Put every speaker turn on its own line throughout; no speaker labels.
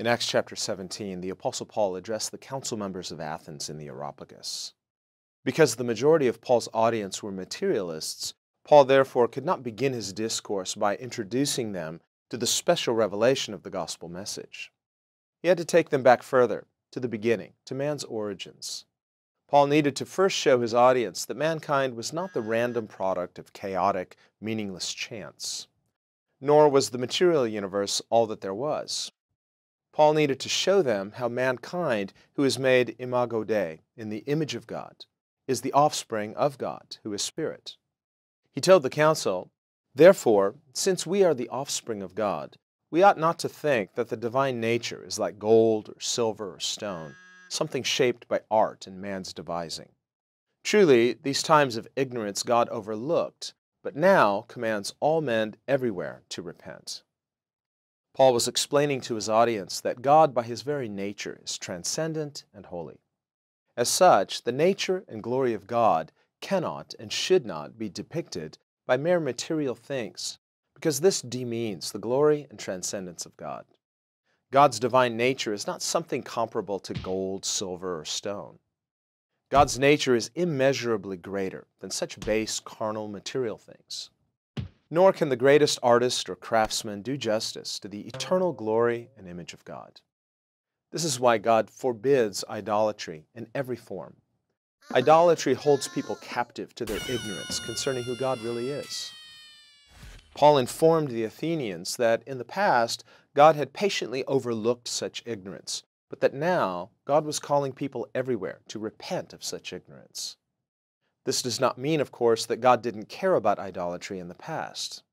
In Acts chapter 17, the Apostle Paul addressed the council members of Athens in the Areopagus. Because the majority of Paul's audience were materialists, Paul therefore could not begin his discourse by introducing them to the special revelation of the gospel message. He had to take them back further, to the beginning, to man's origins. Paul needed to first show his audience that mankind was not the random product of chaotic, meaningless chance, nor was the material universe all that there was. Paul needed to show them how mankind, who is made imago Dei, in the image of God, is the offspring of God, who is spirit. He told the council, "Therefore, since we are the offspring of God, we ought not to think that the divine nature is like gold or silver or stone, something shaped by art and man's devising. Truly, these times of ignorance God overlooked, but now commands all men everywhere to repent." Paul was explaining to his audience that God by his very nature is transcendent and holy. As such, the nature and glory of God cannot and should not be depicted by mere material things, because this demeans the glory and transcendence of God. God's divine nature is not something comparable to gold, silver, or stone. God's nature is immeasurably greater than such base, carnal, material things. Nor can the greatest artist or craftsman do justice to the eternal glory and image of God. This is why God forbids idolatry in every form. Idolatry holds people captive to their ignorance concerning who God really is. Paul informed the Athenians that in the past, God had patiently overlooked such ignorance, but that now God was calling people everywhere to repent of such ignorance. This does not mean, of course, that God didn't care about idolatry in the past.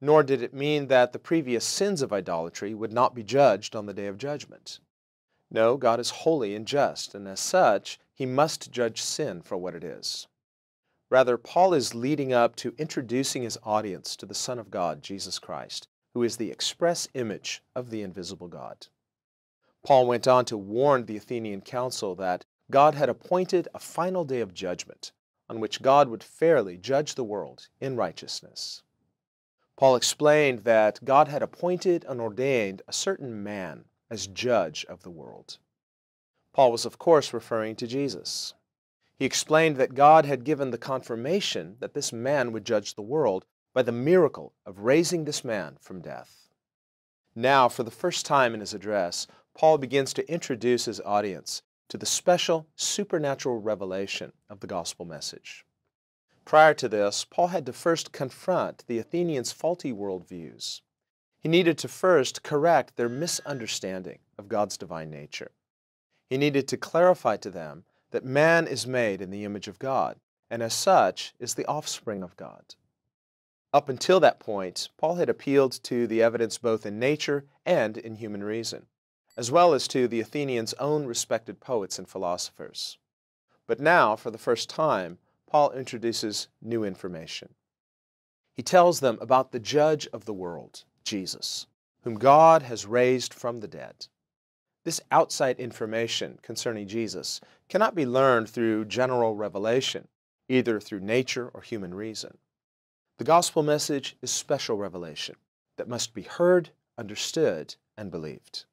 Nor did it mean that the previous sins of idolatry would not be judged on the day of judgment. No, God is holy and just, and as such, He must judge sin for what it is. Rather, Paul is leading up to introducing his audience to the Son of God, Jesus Christ, who is the express image of the invisible God. Paul went on to warn the Athenian council that God had appointed a final day of judgment on which God would fairly judge the world in righteousness. Paul explained that God had appointed and ordained a certain man as judge of the world. Paul was, of course, referring to Jesus. He explained that God had given the confirmation that this man would judge the world by the miracle of raising this man from death. Now, for the first time in his address, Paul begins to introduce his audience to the special supernatural revelation of the gospel message. Prior to this, Paul had to first confront the Athenians' faulty worldviews. He needed to first correct their misunderstanding of God's divine nature. He needed to clarify to them that man is made in the image of God, and as such is the offspring of God. Up until that point, Paul had appealed to the evidence both in nature and in human reason, as well as to the Athenians' own respected poets and philosophers. But now, for the first time, Paul introduces new information. He tells them about the judge of the world, Jesus, whom God has raised from the dead. This outside information concerning Jesus cannot be learned through general revelation, either through nature or human reason. The gospel message is special revelation that must be heard, understood, and believed.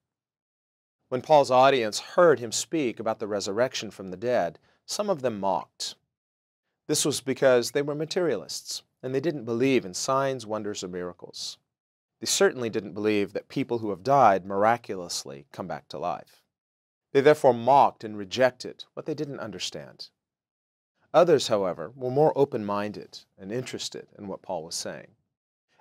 When Paul's audience heard him speak about the resurrection from the dead, some of them mocked. This was because they were materialists, and they didn't believe in signs, wonders, or miracles. They certainly didn't believe that people who have died miraculously come back to life. They therefore mocked and rejected what they didn't understand. Others, however, were more open-minded and interested in what Paul was saying.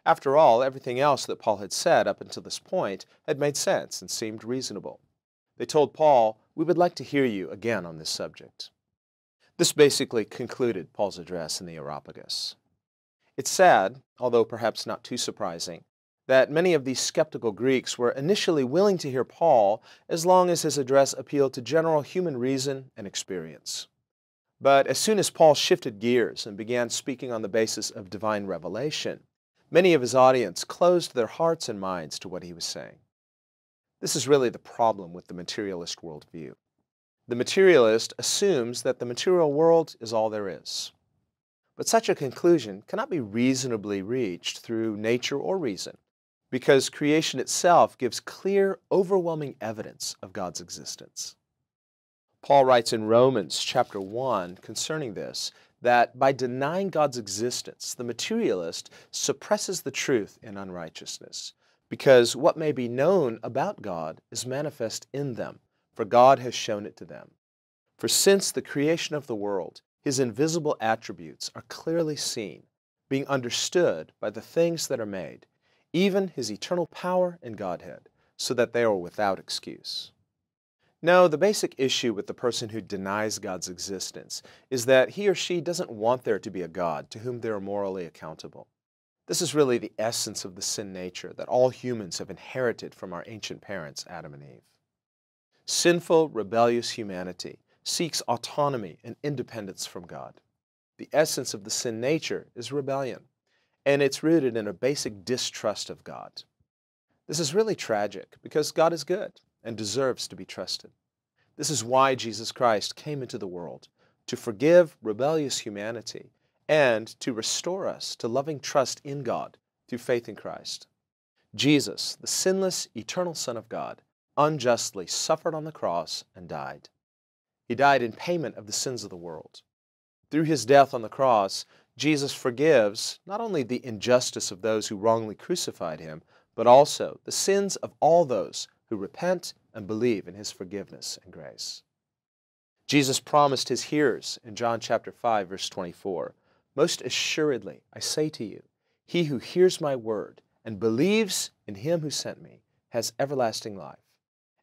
After all, everything else that Paul had said up until this point had made sense and seemed reasonable. They told Paul, "We would like to hear you again on this subject." This basically concluded Paul's address in the Areopagus. It's sad, although perhaps not too surprising, that many of these skeptical Greeks were initially willing to hear Paul as long as his address appealed to general human reason and experience. But as soon as Paul shifted gears and began speaking on the basis of divine revelation, many of his audience closed their hearts and minds to what he was saying. This is really the problem with the materialist worldview. The materialist assumes that the material world is all there is. But such a conclusion cannot be reasonably reached through nature or reason, because creation itself gives clear, overwhelming evidence of God's existence. Paul writes in Romans chapter 1 concerning this, that by denying God's existence, the materialist suppresses the truth in unrighteousness, because what may be known about God is manifest in them, for God has shown it to them. For since the creation of the world, His invisible attributes are clearly seen, being understood by the things that are made, even His eternal power and Godhead, so that they are without excuse. No, the basic issue with the person who denies God's existence is that he or she doesn't want there to be a God to whom they are morally accountable. This is really the essence of the sin nature that all humans have inherited from our ancient parents, Adam and Eve. Sinful, rebellious humanity seeks autonomy and independence from God. The essence of the sin nature is rebellion, and it's rooted in a basic distrust of God. This is really tragic because God is good and deserves to be trusted. This is why Jesus Christ came into the world, to forgive rebellious humanity and to restore us to loving trust in God through faith in Christ. Jesus, the sinless, eternal Son of God, unjustly suffered on the cross and died. He died in payment of the sins of the world. Through His death on the cross, Jesus forgives not only the injustice of those who wrongly crucified Him, but also the sins of all those who repent and believe in His forgiveness and grace. Jesus promised His hearers in John chapter 5, verse 24, "Most assuredly, I say to you, he who hears my word and believes in Him who sent me has everlasting life,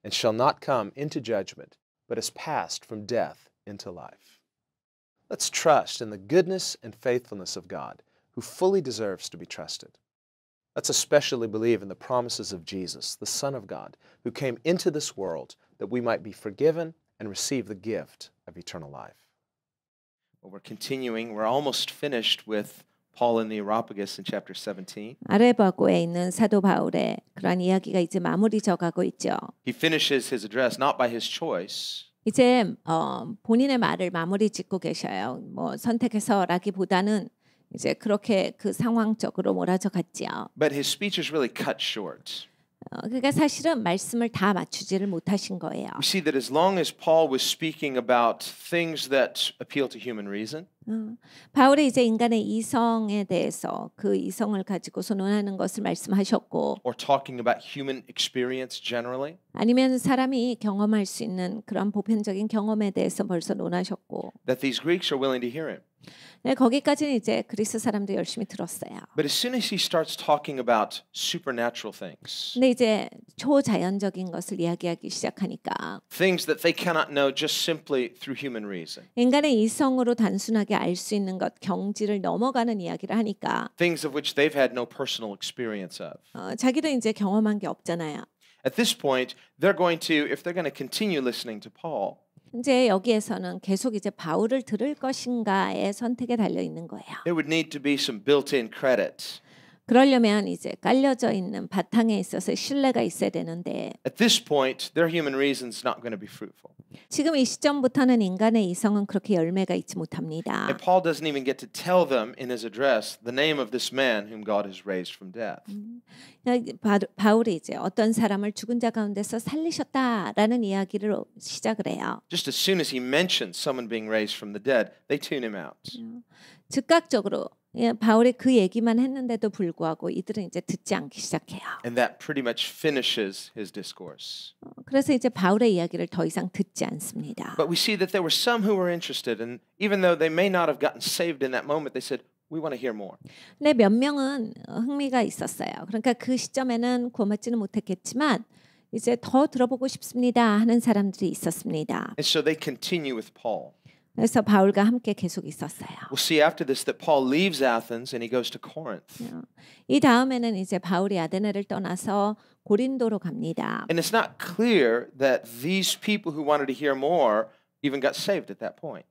and shall not come into judgment, but has passed from death into life." Let's trust in the goodness and faithfulness of God, who fully deserves to be trusted. Let's especially believe in the promises of Jesus, the Son of God, who came into this world that we might be forgiven and receive the gift of eternal life. Well, we're continuing. We're almost finished with Paul in the Areopagus in chapter 17.
아레바고에 있는 사도 바울의 그러한 이야기가 이제 마무리져 가고 있죠.
He finishes his address not by his choice,
이제 본인의 말을 마무리 짓고 계셔요. 뭐 선택해서라기보다는 이제 그렇게 그 상황적으로 몰아져 갔지요.
but his speech is really cut short.
그러니까 사실은 말씀을 다 맞추지를 못하신 거예요.
We see that as long as Paul was speaking about things that appeal to human reason,
바울이 이제 인간의 이성에 대해서 그 이성을 가지고 논하는 것을 말씀하셨고,
or talking about human experience generally,
아니면 사람이 경험할 수 있는 그런 보편적인 경험에 대해서 벌써 논하셨고,
that these Greeks are willing to hear him.
네, 거기까지는 이제 그리스 사람도 열심히 들었어요.
But as soon as he starts talking about supernatural things,
근데 이제 초자연적인 것을 이야기하기 시작하니까
things that they cannot know just simply through human reason,
인간의 이성으로 단순하게 알 수 있는 것, 경지를 넘어가는 이야기를 하니까
things of which they've had no personal experience of.
자기도 이제 경험한 게 없잖아요.
At this point, they're going to, if they're going to continue listening to Paul,
이제 여기에서는 계속 이제 바울을 들을 것인가의 선택에 달려 있는 거예요.
there would need to be some built-in credit.
그러려면 이제 깔려져 있는 바탕에 있어서 신뢰가 있어야 되는데
At this point, their human reason's not going to be fruitful.
지금 이 시점부터는 인간의 이성은 그렇게 열매가 있지 못합니다.
And Paul doesn't even get to tell them in his address the name of this man whom God has raised from death.
바울이 이제 어떤 사람을 죽은 자 가운데서 살리셨다라는 이야기를 시작을 해요.
Just as soon as he mentions someone being raised from the dead, they tune him out.
즉각적으로 바울이 그 얘기만 했는데도 불구하고 이들은 이제 듣지 않기 시작해요.
And that pretty much finishes his discourse.
그래서 이제 바울의 이야기를 더 이상 듣지 않습니다.
But we see that there were some who were interested, and even though they may not have gotten saved in that moment, they said, "We want to hear more."
근데 몇 명은 흥미가 있었어요. 그러니까 그 시점에는 구원받지는 못했겠지만 이제 더 들어보고 싶습니다 하는 사람들이 있었습니다.
And so they continue with Paul.
그래서 바울과 함께 계속 있었어요.
We'll see after this that Paul leaves Athens and he goes to Corinth.
이 다음에는 이제 바울이 아데나를 떠나서 고린도로 갑니다.
And it's not clear that these people who wanted to hear more even got saved at that point.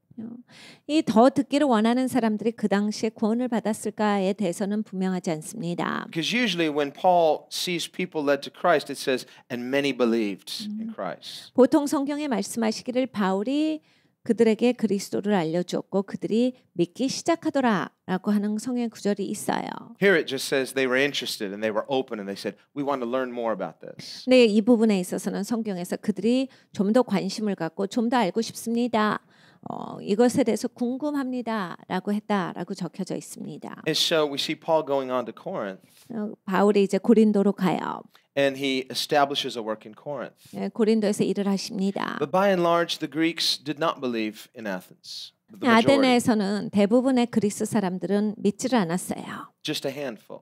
이 더 듣기를 원하는 사람들이 그 당시에 구원을 받았을까에 대해서는 분명하지 않습니다.
Because usually when Paul sees people led to Christ, it says, "And many believed in Christ."
보통 성경에 말씀하시기를 바울이 그들에게 그리스도를 알려주었고 그들이 믿기 시작하더라라고 하는 성경 구절이 있어요.
Here it just says they were interested and they were open and they said, we want to learn more about this.
근데 이 부분에 있어서는 성경에서 그들이 좀 더 관심을 갖고 좀 더 알고 싶습니다. 이것에 대해서 궁금합니다라고 했다라고 적혀져 있습니다.
And so we see Paul going on to Corinth
바울이 이제 고린도로 가요.
and he establishes a work in Corinth.
고린도에서 일을 하십니다.
But by and large, the Greeks did not believe in Athens. The majority,
아테네에서는 대부분의 그리스 사람들은 믿지를 않았어요.
just a handful.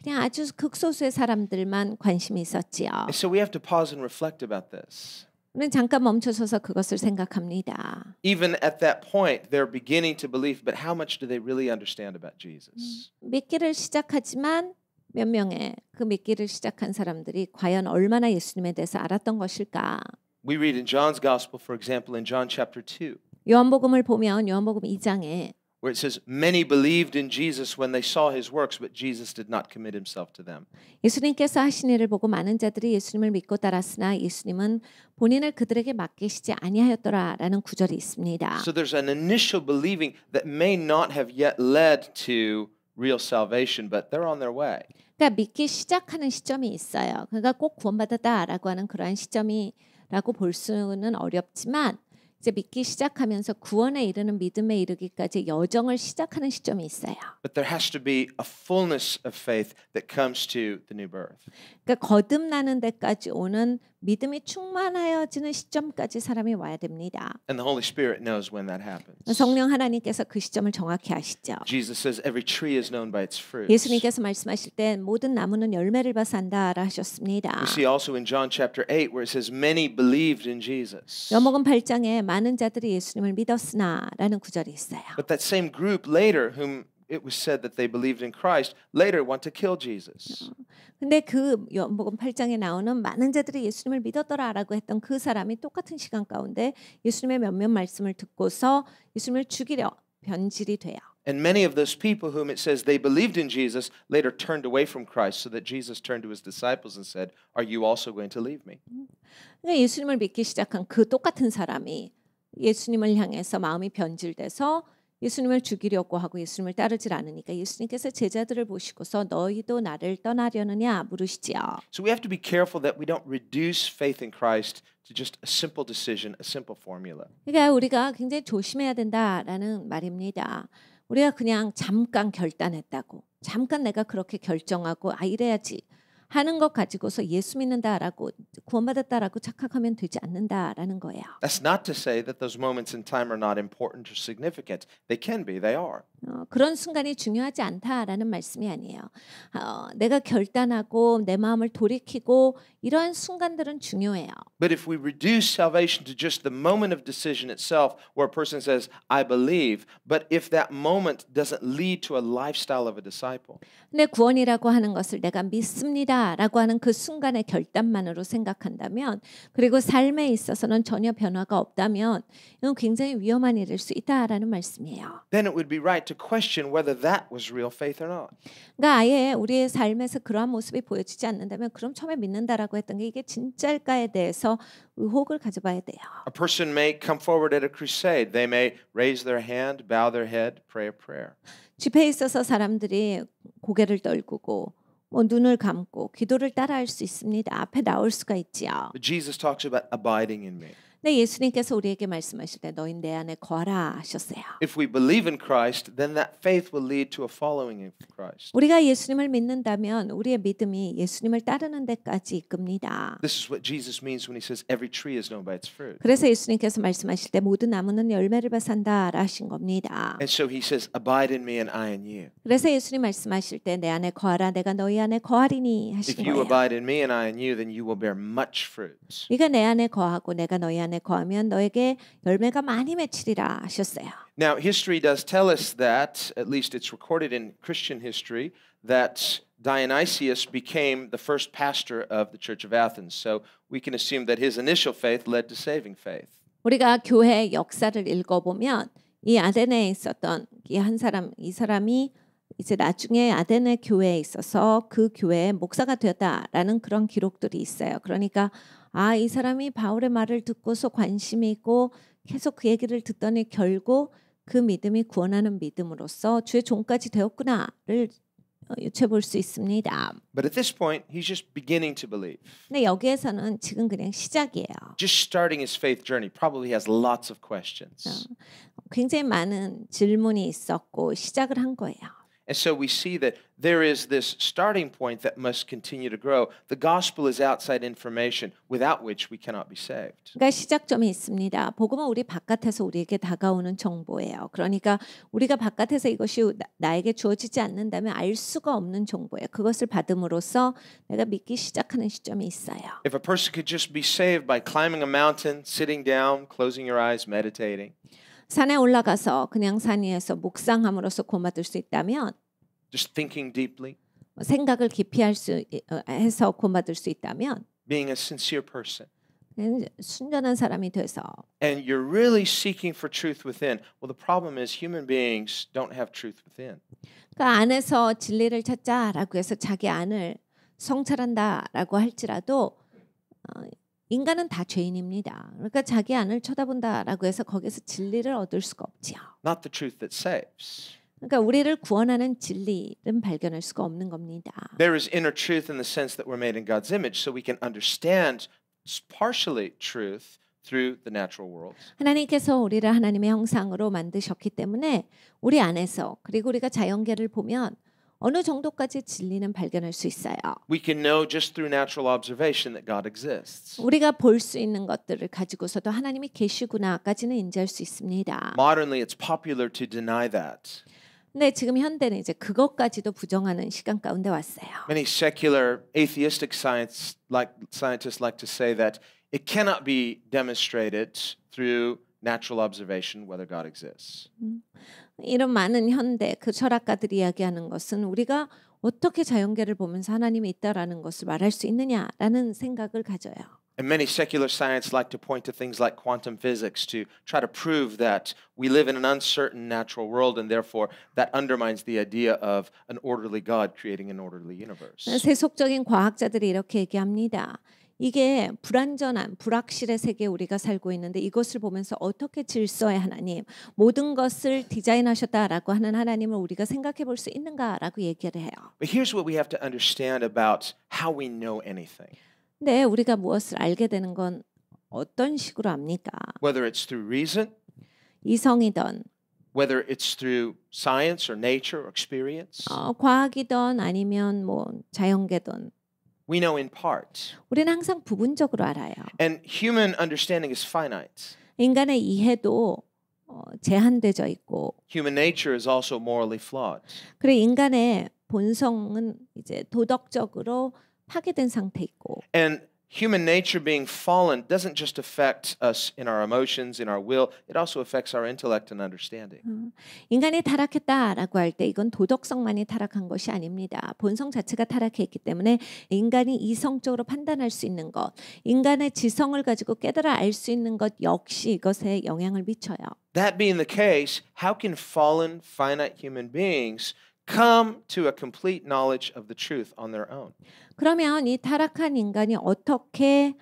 그냥 아주 극소수의 사람들만 관심이 있었지요.
And so we have to pause and reflect about this.
우리는 잠깐 멈춰서서 그것을 생각합니다.
Even at that point, they're beginning to believe, but how much do they really understand about Jesus?
믿기를 시작하지만 몇 명의 그 믿기를 시작한 사람들이 과연 얼마나 예수님에 대해서 알았던 것일까?
We read in John's Gospel, for example, in John chapter 2,
요한복음을 보면 요한복음 2장에
where it says, many believed in Jesus when they saw his works, but Jesus did not commit himself to them.
예수님께서 하신 일을 보고 많은 자들이 예수님을 믿고 따랐으나 예수님은 본인을 그들에게 맡기시지 아니하였더라라는 구절이 있습니다.
So there's an initial believing that may not have yet led to real salvation, but they're on their way.
그러니까 믿기 시작하는 시점이 있어요. 그러니까 꼭 구원받았다라고 하는 그러한 시점이라고 볼 수는 어렵지만 이제 믿기 시작하면서 구원에 이르는 믿음에 이르기까지 여정을 시작하는 시점이 있어요.
But there has to be a fullness of faith that comes to the new birth.
그러니까 거듭나는 데까지 오는 믿음이 충만하여지는 시점까지 사람이 와야 됩니다.
And the Holy Spirit knows when that happens.
성령 하나님께서 그 시점을 정확히 아시죠.
Jesus says every tree is known by its fruits.
예수님께서 말씀하실 때 모든 나무는 열매를 봐서 안다라 하셨습니다.
We see also in John chapter 8 where it says many believed in Jesus.
요한복음 8장에 많은 자들이 예수님을 믿었으나라는 구절이 있어요.
But that same group later whom it was said that they believed in Christ later want to kill Jesus.
근데 그 요한복음 8장에 나오는 많은 자들이 예수님을 믿었더라라고 했던 그 사람이 똑같은 시간 가운데 예수님의 몇몇 말씀을 듣고서 예수님을 죽이려 변질이 돼요.
And many of those people whom it says they believed in Jesus later turned away from Christ so that Jesus turned to his disciples and said, "Are you also going to leave me?"
그러니까 예수님을 믿기 시작한 그 똑같은 사람이 예수님을 향해서 마음이 변질돼서 예수님을 죽이려고 하고 예수님을 따르질 않으니까 예수님께서 제자들을 보시고서 너희도 나를 떠나려느냐 물으시지요.
So we have to be careful that we don't reduce faith in Christ to just a simple decision, a simple formula.
그러니까 우리가 굉장히 조심해야 된다라는 말입니다. 우리가 그냥 잠깐 결단했다고, 잠깐 내가 그렇게 결정하고 이래야지 하는 것 가지고서 예수 믿는다라고 구원받았다라고 착각하면 되지 않는다라는 거예요.
That's not to say that those moments in time are not important or significant. They can be, they are.
그런 순간이 중요하지 않다라는 말씀이 아니에요. 내가 결단하고 내 마음을 돌이키고 이러한 순간들은 중요해요.
But if we reduce salvation to just the moment of decision itself, where a person says, I believe, but if that moment doesn't lead to a lifestyle of a disciple,
근데 구원이라고 하는 것을 내가 믿습니다라고 하는 그 순간의 결단만으로 생각한다면, 그리고 삶에 있어서는 전혀 변화가 없다면 이건 굉장히 위험한 일일 수 있다라는 말씀이에요.
then it would be right to question whether that was real faith or not.
그러니까 아예 우리의 삶에서 그러한 모습이 보여지지 않는다면 그럼 처음에 믿는다라고 했던 게 이게 진짜일까에 대해서 의혹을 가져봐야 돼요.
A person may come forward at a crusade. They may raise their hand, bow their head, pray a prayer.
집회에 있어서 사람들이 고개를 떨구고 눈을 감고 기도를 따라할 수 있습니다. 앞에 나올 수가 있지요.
But Jesus talks about abiding in me.
근데 예수님께서 우리에게 말씀하실 때 너희 내 안에 거하라 하셨어요.
If we believe in Christ, then that faith will lead to a following of Christ.
우리가 예수님을 믿는다면 우리의 믿음이 예수님을 따르는 데까지 이끕니다.
This is what Jesus means when he says every tree is known by its fruit.
그래서 예수님께서 말씀하실 때 모든 나무는 열매를 봐산다라 하신 겁니다.
And so he says, abide in me and I in you.
그래서 예수님 말씀하실 때 내 안에 거하라 내가 너희 안에 거하리니
If
하신
you
거예요.
abide in me and I in you, then you will bear much fruit.
네가 내 안에 거하고 내가 너희 안에 거하면 너에게 열매가 많이 맺히리라 하셨어요.
Now, history does tell us that, at least it's recorded in Christian history, that Dionysius became the first pastor of the Church of Athens. So we can assume that his initial faith led to saving faith.
우리가 교회 역사를 읽어보면 이 아테네에 있었던 이 사람이 이제 나중에 아테네 교회에 있어서 그 교회의 목사가 되었다라는 그런 기록들이 있어요. 그러니까 이 사람이 바울의 말을 듣고서 관심이 있고 계속 그 얘기를 듣더니 결국 그 믿음이 구원하는 믿음으로써 주의 종까지 되었구나를 유추해 수 있습니다.
But at this point, he's just beginning to believe.
근데 여기에서는 지금 그냥 시작이에요.
Just starting his faith journey. Probably has lots of questions.
굉장히 많은 질문이 있었고 시작을 한 거예요.
And so we see that there is this starting point that must continue to grow. The gospel is outside information without which we cannot be saved.
그러니까 시작점이 있습니다. 복음은 우리 바깥에서 우리에게 다가오는 정보예요. 그러니까 우리가 바깥에서 이것이 나에게 주어지지 않는다면 알 수가 없는 정보예요. 그것을 받음으로써 내가 믿기 시작하는 시점이 있어요.
If a person could just be saved by climbing a mountain, sitting down, closing your eyes, meditating,
산에 올라가서 그냥 산 위에서 묵상함으로써 구원받을 수 있다면
just thinking deeply,
생각을 깊이 해서 구원받을 수 있다면
being a sincere person,
순전한 사람이 돼서
and you're really seeking for truth within. Well, the problem is human beings don't have truth within.
그 안에서 진리를 찾자라고 해서 자기 안을 성찰한다라고 할지라도 인간은 다 죄인입니다. 그러니까 자기 안을 쳐다본다라고 해서 거기서 진리를 얻을 수가 없지요.
Not the truth that saves.
그러니까 우리를 구원하는 진리는 발견할 수가 없는 겁니다.
There is inner truth in the sense that we're made in God's image, so we can understand partially truth through the natural world.
하나님께서 우리를 하나님의 형상으로 만드셨기 때문에 우리 안에서 그리고 우리가 자연계를 보면 어느 정도까지 진리는 발견할 수 있어요.
We can know just through natural observation that God exists.
우리가 볼 수 있는 것들을 가지고서도 하나님이 계시구나까지는 인지할 수 있습니다.
Modernly, it's popular to deny that.
근데 지금 현대는 이제 그것까지도 부정하는 시간 가운데 왔어요.
Many secular atheistic scientists like to say that it cannot be demonstrated through natural observation whether God exists.
이런 많은 현대 그 철학가들이 이야기하는 것은 우리가 어떻게 자연계를 보면서 하나님이 있다라는 것을 말할 수 있느냐라는 생각을 가져요.
And many secular scientists like to point to things like quantum physics to try to prove that we live in an uncertain natural world and therefore that undermines the idea of an orderly God creating an orderly universe.
세속적인 과학자들이 이렇게 얘기합니다. 이게 불안전한 불확실의 세계에 우리가 살고 있는데 이것을 보면서 어떻게 질서의 하나님, 모든 것을 디자인하셨다라고 하는 하나님을 우리가 생각해 볼 수 있는가라고 얘기를 해요.
But here's what we have to understand about how we know anything.
근데 우리가 무엇을 알게 되는 건 어떤 식으로 압니까?
Whether it's through reason,
이성이든
whether it's through science or nature or experience,
과학이든 아니면 뭐 자연계든
we know in part.
우리는 항상 부분적으로 알아요.
And human understanding is finite.
인간의 이해도 제한되어 있고
Human nature is also morally flawed.
그리고 인간의 본성은 이제 도덕적으로 파괴된 상태 있고
And human nature being fallen doesn't just affect us in our emotions, in our will, it also affects our intellect and understanding.
인간이 타락했다라고 할 때 이건 도덕성만이 타락한 것이 아닙니다. 본성 자체가 타락해 있기 때문에 인간이 이성적으로 판단할 수 있는 것, 인간의 지성을 가지고 깨달아 알 수 있는 것 역시 이것에 영향을 미쳐요.
That being the case, how can fallen, finite human beings come to a complete knowledge of the truth on their own?
그러면 이 타락한 인간이 어떻게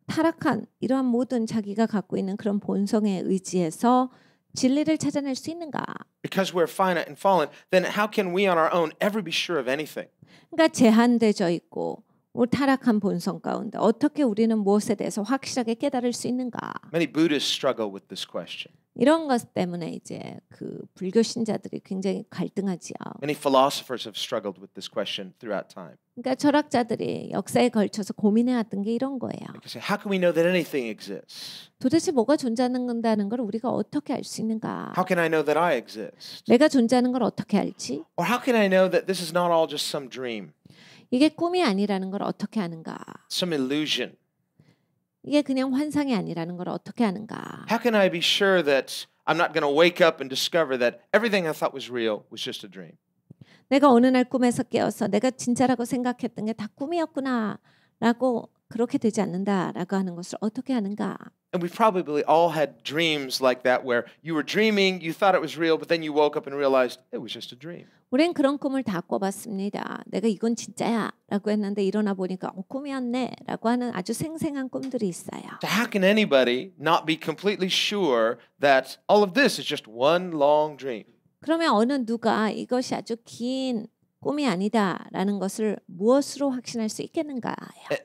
타락한 이러한 모든 자기가 갖고 있는 그런 본성에 의지해서 진리를 찾아낼 수 있는가?
Because we're finite and fallen, then how can we on our own ever be sure of anything?
그러니까 제한되어 있고 타락한 본성 가운데 어떻게 우리는 무엇에 대해서 확실하게 깨달을 수 있는가?
Many Buddhists struggle with this question.
이런 것 때문에 이제 그 불교 신자들이 굉장히 갈등하지요.
Many philosophers have struggled with this question throughout time.
그러니까 철학자들이 역사에 걸쳐서 고민해왔던 게 이런 거예요.
Because how can we know that anything exists?
도대체 뭐가 존재한다는 걸 우리가 어떻게 알 수 있는가?
How can I know that I exist?
내가 존재하는 걸 어떻게 알지?
Or how can I know that this is not all just some dream,
이게 꿈이 아니라는 걸 어떻게 아는가?
some illusion?
이게 그냥 환상이 아니라는 걸 어떻게 아는가?
How can I be sure that I'm not going to wake up and discover that everything I thought was real was just a dream?
내가 어느 날 꿈에서 깨어서 내가 진짜라고 생각했던 게 다 꿈이었구나라고 그렇게 되지 않는다라고 하는 것을 어떻게 하는가?
And we've probably all had dreams like that where you were dreaming, you thought it was real, but then you woke up and realized it was just a dream.
우린 그런 꿈을 다 꿔봤습니다. 내가 이건 진짜야라고 했는데 일어나 보니까 꿈이었네라고 하는 아주 생생한 꿈들이 있어요.
So how can anybody not be completely sure that all of this is just one long dream?
그러면 어느 누가 이것이 아주 긴 꿈이 아니다라는 것을 무엇으로 확신할 수 있겠는가요?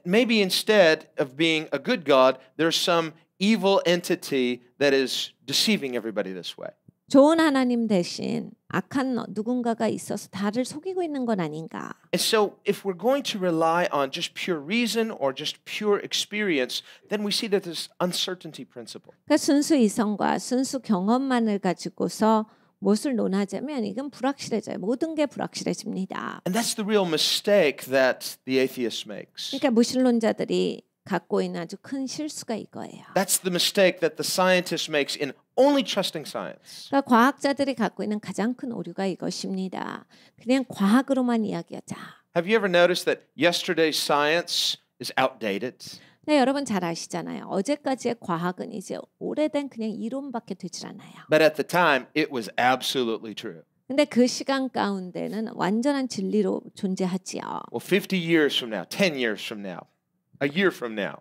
Maybe instead of being a good God, there's some evil entity that is deceiving everybody this way.
좋은 하나님 대신 악한 누군가가 있어서 다들 속이고 있는 건 아닌가?
And so if we're going to rely on just pure reason or just pure experience, then we see that this uncertainty principle.
그러니까 순수 이성과 순수 경험만을 가지고서 무엇을 논하자면 이건 불확실해져요. 모든 게 불확실해집니다.
And that's the real mistake that the atheist makes.
그러니까 무신론자들이 갖고 있는 아주 큰 실수가 이거예요.
That's the mistake that the scientist makes in only trusting science.
그러니까 과학자들이 갖고 있는 가장 큰 오류가 이것입니다. 그냥 과학으로만 이야기하자.
Have you ever noticed that yesterday's science is outdated?
네, 여러분 잘 아시잖아요. 어제까지의 과학은 이제 오래된 그냥 이론밖에 되질 않아요.
But at the time, it was absolutely true.
근데 그 시간 가운데는 완전한 진리로 존재하지요.
Well, 50 years from now, 10 years from now, a year from now,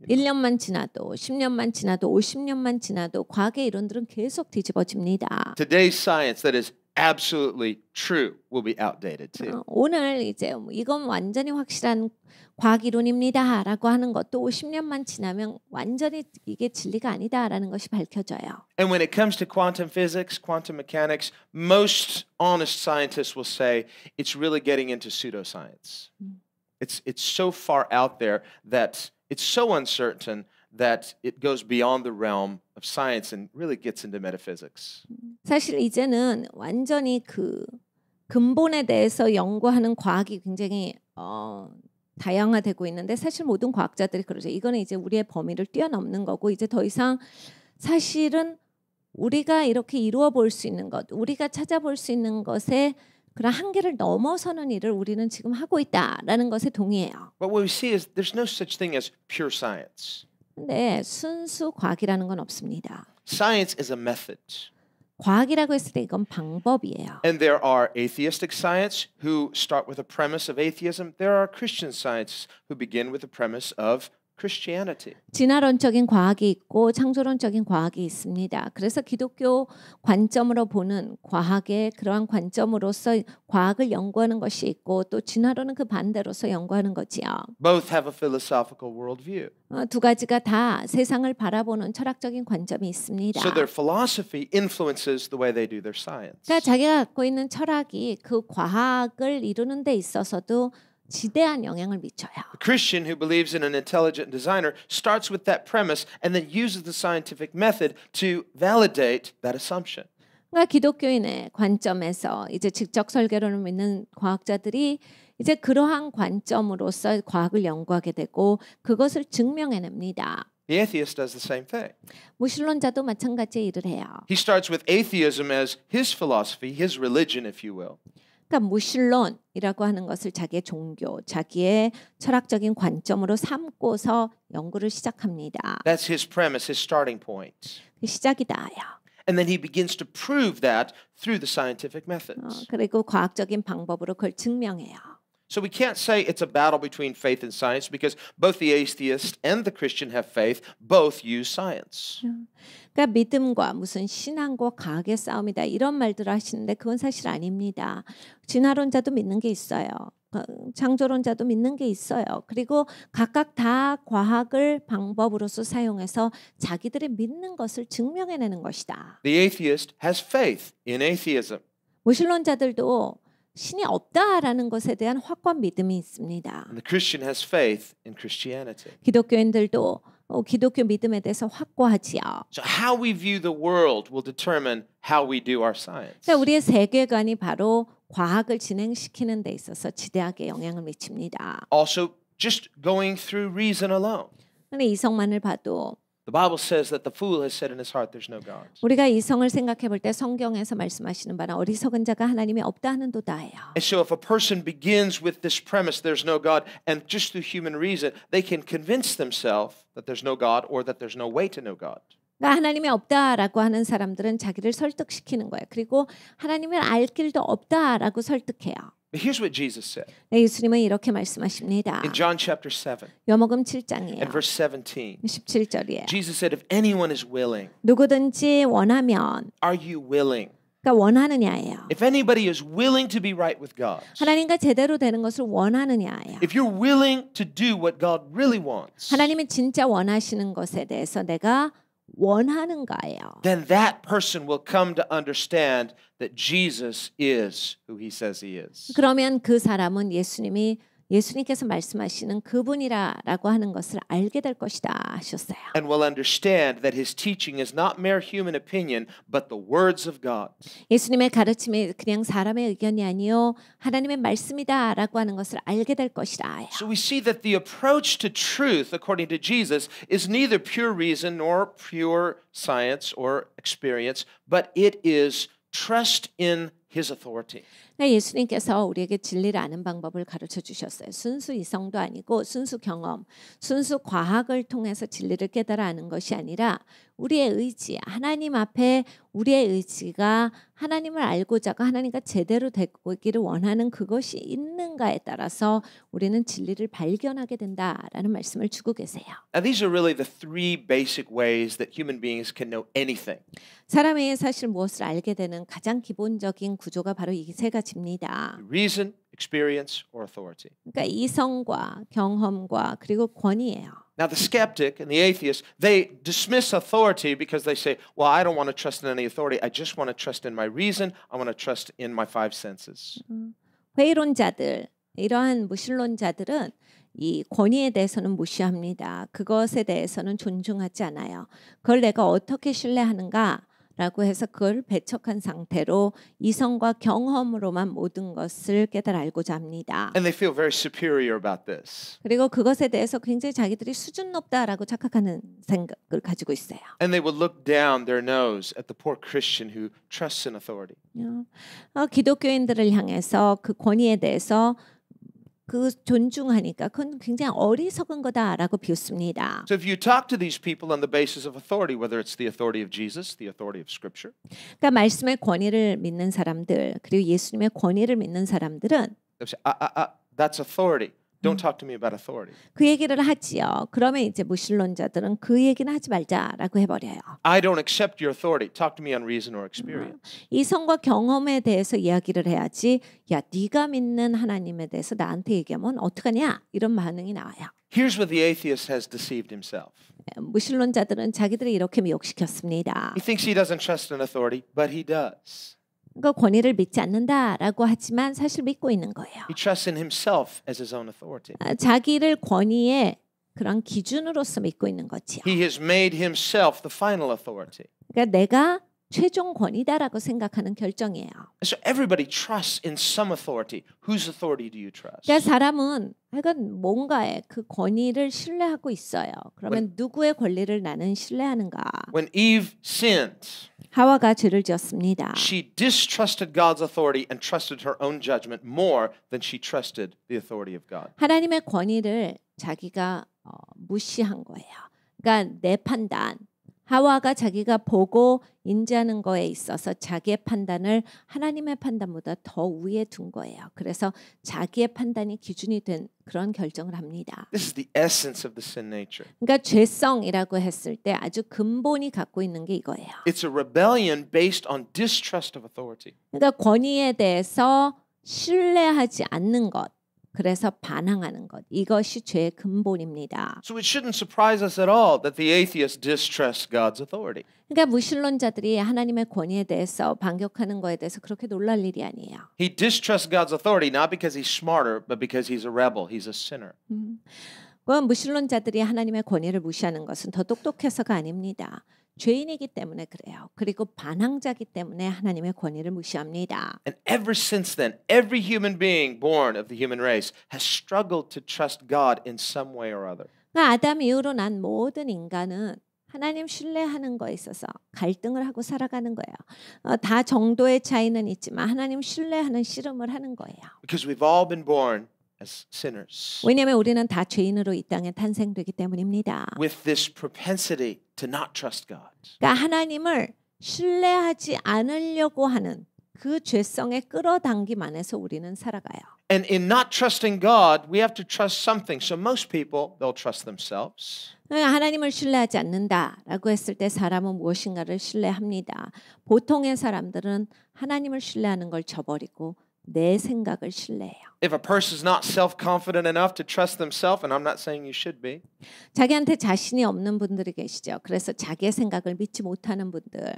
1년만 지나도 10년만 지나도 50년만 지나도 과학의 이론들은 계속 뒤집어집니다.
today's science that is absolutely true will be outdated too.
오늘 이제 이건 완전히 확실한 과학 이론입니다라고 하는 것도 50년만 지나면 완전히 이게 진리가 아니다라는 것이 밝혀져요.
And when it comes to quantum physics, quantum mechanics, most honest scientists will say it's really getting into pseudoscience. It's so far out there that it's so uncertain that it goes beyond the realm of science and really gets into metaphysics.
사실 이제는 완전히 그 근본에 대해서 연구하는 과학이 굉장히 다양화되고 있는데 사실 모든 과학자들이 그러죠. 이거는 이제 우리의 범위를 뛰어넘는 거고 이제 더 이상 사실은 우리가 이렇게 이루어 볼 수 있는 것, 우리가 찾아볼 수 있는 것에 그런 한계를 넘어서는 일을 우리는 지금 하고 있다라는 것에 동의해요.
But what we see is there's no such thing as pure science.
근데 순수 과학이라는 건 없습니다.
Science is a method.
과학이라고 했을 때 이건 방법이에요.
And there are atheistic science who start with a premise of atheism. There are Christian scientists who begin with the premise of Christianity.
진화론적인 과학이 있고 창조론적인 과학이 있습니다. 그래서 기독교 관점으로 보는 과학의 그러한 관점으로서 과학을 연구하는 것이 있고 또 진화론은 그 반대로서 연구하는 거지요.
Both have a philosophical worldview.
두 가지가 다 세상을 바라보는 철학적인 관점이 있습니다.
So their philosophy influences the way they do their science.
그러니까 자기가 갖고 있는 철학이 그 과학을 이루는 데 있어서도 지대한 영향을 미쳐요.
A Christian who believes in an intelligent designer starts with that premise and then uses the scientific method to validate that assumption.
그러니까 기독교인의 관점에서 이제 직접 설계론을 믿는 과학자들이 이제 그러한 관점으로서 과학을 연구하게 되고 그것을 증명해냅니다.
The atheist does the same thing.
무신론자도 마찬가지의 일을 해요.
He starts with atheism as his philosophy, his religion, if you will.
그러니까 무신론이라고 하는 것을 자기의 종교, 자기의 철학적인 관점으로 삼고서 연구를 시작합니다.
That's his premise, his starting point.
시작이다요.
And then he begins to prove that through the scientific methods.
그리고 과학적인 방법으로 그걸 증명해요.
So we can't say it's a battle between faith and science because both the atheist and the Christian have faith. Both use science.
그러니까 믿음과 무슨 신앙과 과학의 싸움이다 이런 말들을 하시는데 그건 사실 아닙니다. 진화론자도 믿는 게 있어요. 창조론자도 믿는 게 있어요. 그리고 각각 다 과학을 방법으로서 사용해서 자기들이 믿는 것을 증명해내는 것이다.
The atheist has faith in atheism.
무신론자들도 신이 없다라는 것에 대한 확고한 믿음이 있습니다.
And the Christian has faith in Christianity.
기독교인들도 기독교 믿음에 대해서 확고하지요.
So how we view the world will determine how we do our science.
그러니까 우리의 세계관이 바로 과학을 진행시키는 데 있어서 지대하게 영향을 미칩니다.
Also, just going through reason alone.
근데 이성만을 봐도
The Bible says that the fool has said in his heart there's no God.
우리가 이성을 생각해 볼 때 성경에서 말씀하시는 바는 어리석은 자가 하나님이 없다 하는도다예요.
And so if a person begins with this premise, there's no God, and just through human reason, they can convince themselves that there's no God or that there's no way to know God.
그러니까 하나님이 없다라고 하는 사람들은 자기를 설득시키는 거예요. 그리고 하나님을 알 길도 없다라고 설득해요.
But here's what Jesus said
네, 예수님은 이렇게 말씀하십니다.
in John chapter 7
요목음 7장이에요.
and verse 17.
17절이에요.
Jesus said, if anyone is willing,
누구든지 원하면,
are you willing?
그러니까 원하느냐예요.
If anybody is willing to be right with God,
하나님과 제대로 되는 것을 원하느냐예요.
if you're willing to do what God really wants,
하나님이 진짜 원하시는 것에 대해서 내가 원하는가예요.
then that person will come to understand that Jesus is who he says he is.
그러면 그 사람은 예수님께서 말씀하시는 그분이라고 하는 것을 알게 될 것이다 하셨어요.
And will understand that his teaching is not mere human opinion, but the words of God.
예수님의 가르침이 그냥 사람의 의견이 아니요 하나님의 말씀이다라고 하는 것을 알게 될 것이다.
So we see that the approach to truth, according to Jesus, is neither pure reason nor pure science or experience, but it is trust in his authority.
예수님께서 우리에게 진리를 아는 방법을 가르쳐 주셨어요. 순수 이성도 아니고 순수 경험, 순수 과학을 통해서 진리를 깨달아 아는 것이 아니라 우리의 의지, 하나님 앞에 우리의 의지가 하나님을 알고자 하고 하나님과 제대로 되기를 원하는 그것이 있는가에 따라서 우리는 진리를 발견하게 된다라는 말씀을 주고 계세요.
Now these are really the three basic ways that human beings can know anything.
사람이 사실 무엇을 알게 되는 가장 기본적인 구조가 바로 이 세 가지입니다.
Reason, experience, or authority.
그러니까 이성과 경험과 그리고 권위예요.
Now the skeptic and the atheist, they dismiss authority because they say, well, I don't want to trust in any authority. I just want to trust in my reason. I want to trust in my five senses.
회의론자들, 이러한 무신론자들은 이 권위에 대해서는 무시합니다. 그것에 대해서는 존중하지 않아요. 그걸 내가 어떻게 신뢰하는가? 라고 해서 그걸 배척한 상태로 이성과 경험으로만 모든 것을 깨달아 알고자 합니다.
And they feel very superior about this.
그리고 그것에 대해서 굉장히 자기들이 수준 높다라고 착각하는 생각을 가지고 있어요.
And they will look down their nose at the poor Christian who trusts in authority.
기독교인들을 향해서 그 권위에 대해서 그 존중하니까 그건 굉장히 어리석은 거다라고 비웃습니다.
So if you talk to these people on the basis of authority, whether it's the authority of Jesus, the authority of Scripture,
그러니까 말씀의 권위를 믿는 사람들 그리고 예수님의 권위를 믿는 사람들은
they'll say, that's authority. Don't talk to me about authority.
그 얘기를 하지요. 그러면 이제 무신론자들은 그 얘기는 하지 말자라고 해버려요.
I don't accept your authority. Talk to me on reason or experience.
이성과 경험에 대해서 이야기를 해야지. 야, 네가 믿는 하나님에 대해서 나한테 얘기하면 어떡하냐? 이런 반응이 나와요.
Here's where the atheist has deceived himself.
무신론자들은 자기들이 이렇게 미혹시켰습니다.
He thinks he doesn't trust in authority, but he does.
그 권위를 믿지 않는다라고 하지만 사실 믿고 있는 거예요.
He trusts in himself as his own authority.
자기를 권위의 그런 기준으로서 믿고 있는 거지요.
He has made himself the final authority.
그러니까 내가 최종 권위다라고 생각하는 결정이에요.
So everybody trusts in some authority. Whose authority do you trust?
그러니까 사람은 하여간 뭔가의 그 권위를 신뢰하고 있어요. 그러면 누구의 권리를 나는 신뢰하는가?
When Eve sinned,
하와가 죄를 지었습니다.
she distrusted God's authority and trusted her own judgment more than she trusted the authority of God.
하나님의 권위를 자기가 무시한 거예요. 그러니까 내 판단, 하와가 자기가 보고 인지하는 거에 있어서 자기의 판단을 하나님의 판단보다 더 위에 둔 거예요. 그래서 자기의 판단이 기준이 된 그런 결정을 합니다.
This is the essence of the sin nature.
그러니까 죄성이라고 했을 때 아주 근본이 갖고 있는 게 이거예요.
It's a rebellion based on distrust of authority.
그러니까 권위에 대해서 신뢰하지 않는 것. 그래서 반항하는 것. 이것이 죄의 근본입니다.
So it shouldn't surprise us at all that the atheist distrusts God's authority.
그러니까 무신론자들이 하나님의 권위에 대해서 반격하는 거에 대해서 그렇게 놀랄 일이 아니에요.
He distrusts God's authority not because he's smarter, but because he's a rebel. He's a sinner.
무신론자들이 하나님의 권위를 무시하는 것은 더 똑똑해서가 아닙니다. 죄인이기 때문에 그래요. 그리고 반항자기 때문에 하나님의 권위를 무시합니다.
And ever since then, every human being born of the human race has struggled to trust God in some way or other.
그러니까 아담 이후로 난 모든 인간은 하나님 신뢰하는 거에 있어서 갈등을 하고 살아가는 거예요. 다 정도의 차이는 있지만 하나님 신뢰하는 씨름을 하는 거예요.
Because we've all been born as sinners
왜냐하면 우리는 다 죄인으로 이 땅에 탄생되기 때문입니다.
with this propensity to not trust God.
그러니까 하나님을 신뢰하지 않으려고 하는 그 죄성에 끌어당김 안에서 우리는 살아가요.
And in not trusting God, we have to trust something. So most people, they'll trust themselves.
하나님을 신뢰하지 않는다라고 했을 때 사람은 무엇인가를 신뢰합니다. 보통의 사람들은 하나님을 신뢰하는 걸 저버리고 내 생각을 신뢰해요.
If a person is not self-confident enough to trust themselves, and I'm not saying you should be,
자기한테 자신이 없는 분들이 계시죠. 그래서 자기의 생각을 믿지 못하는 분들.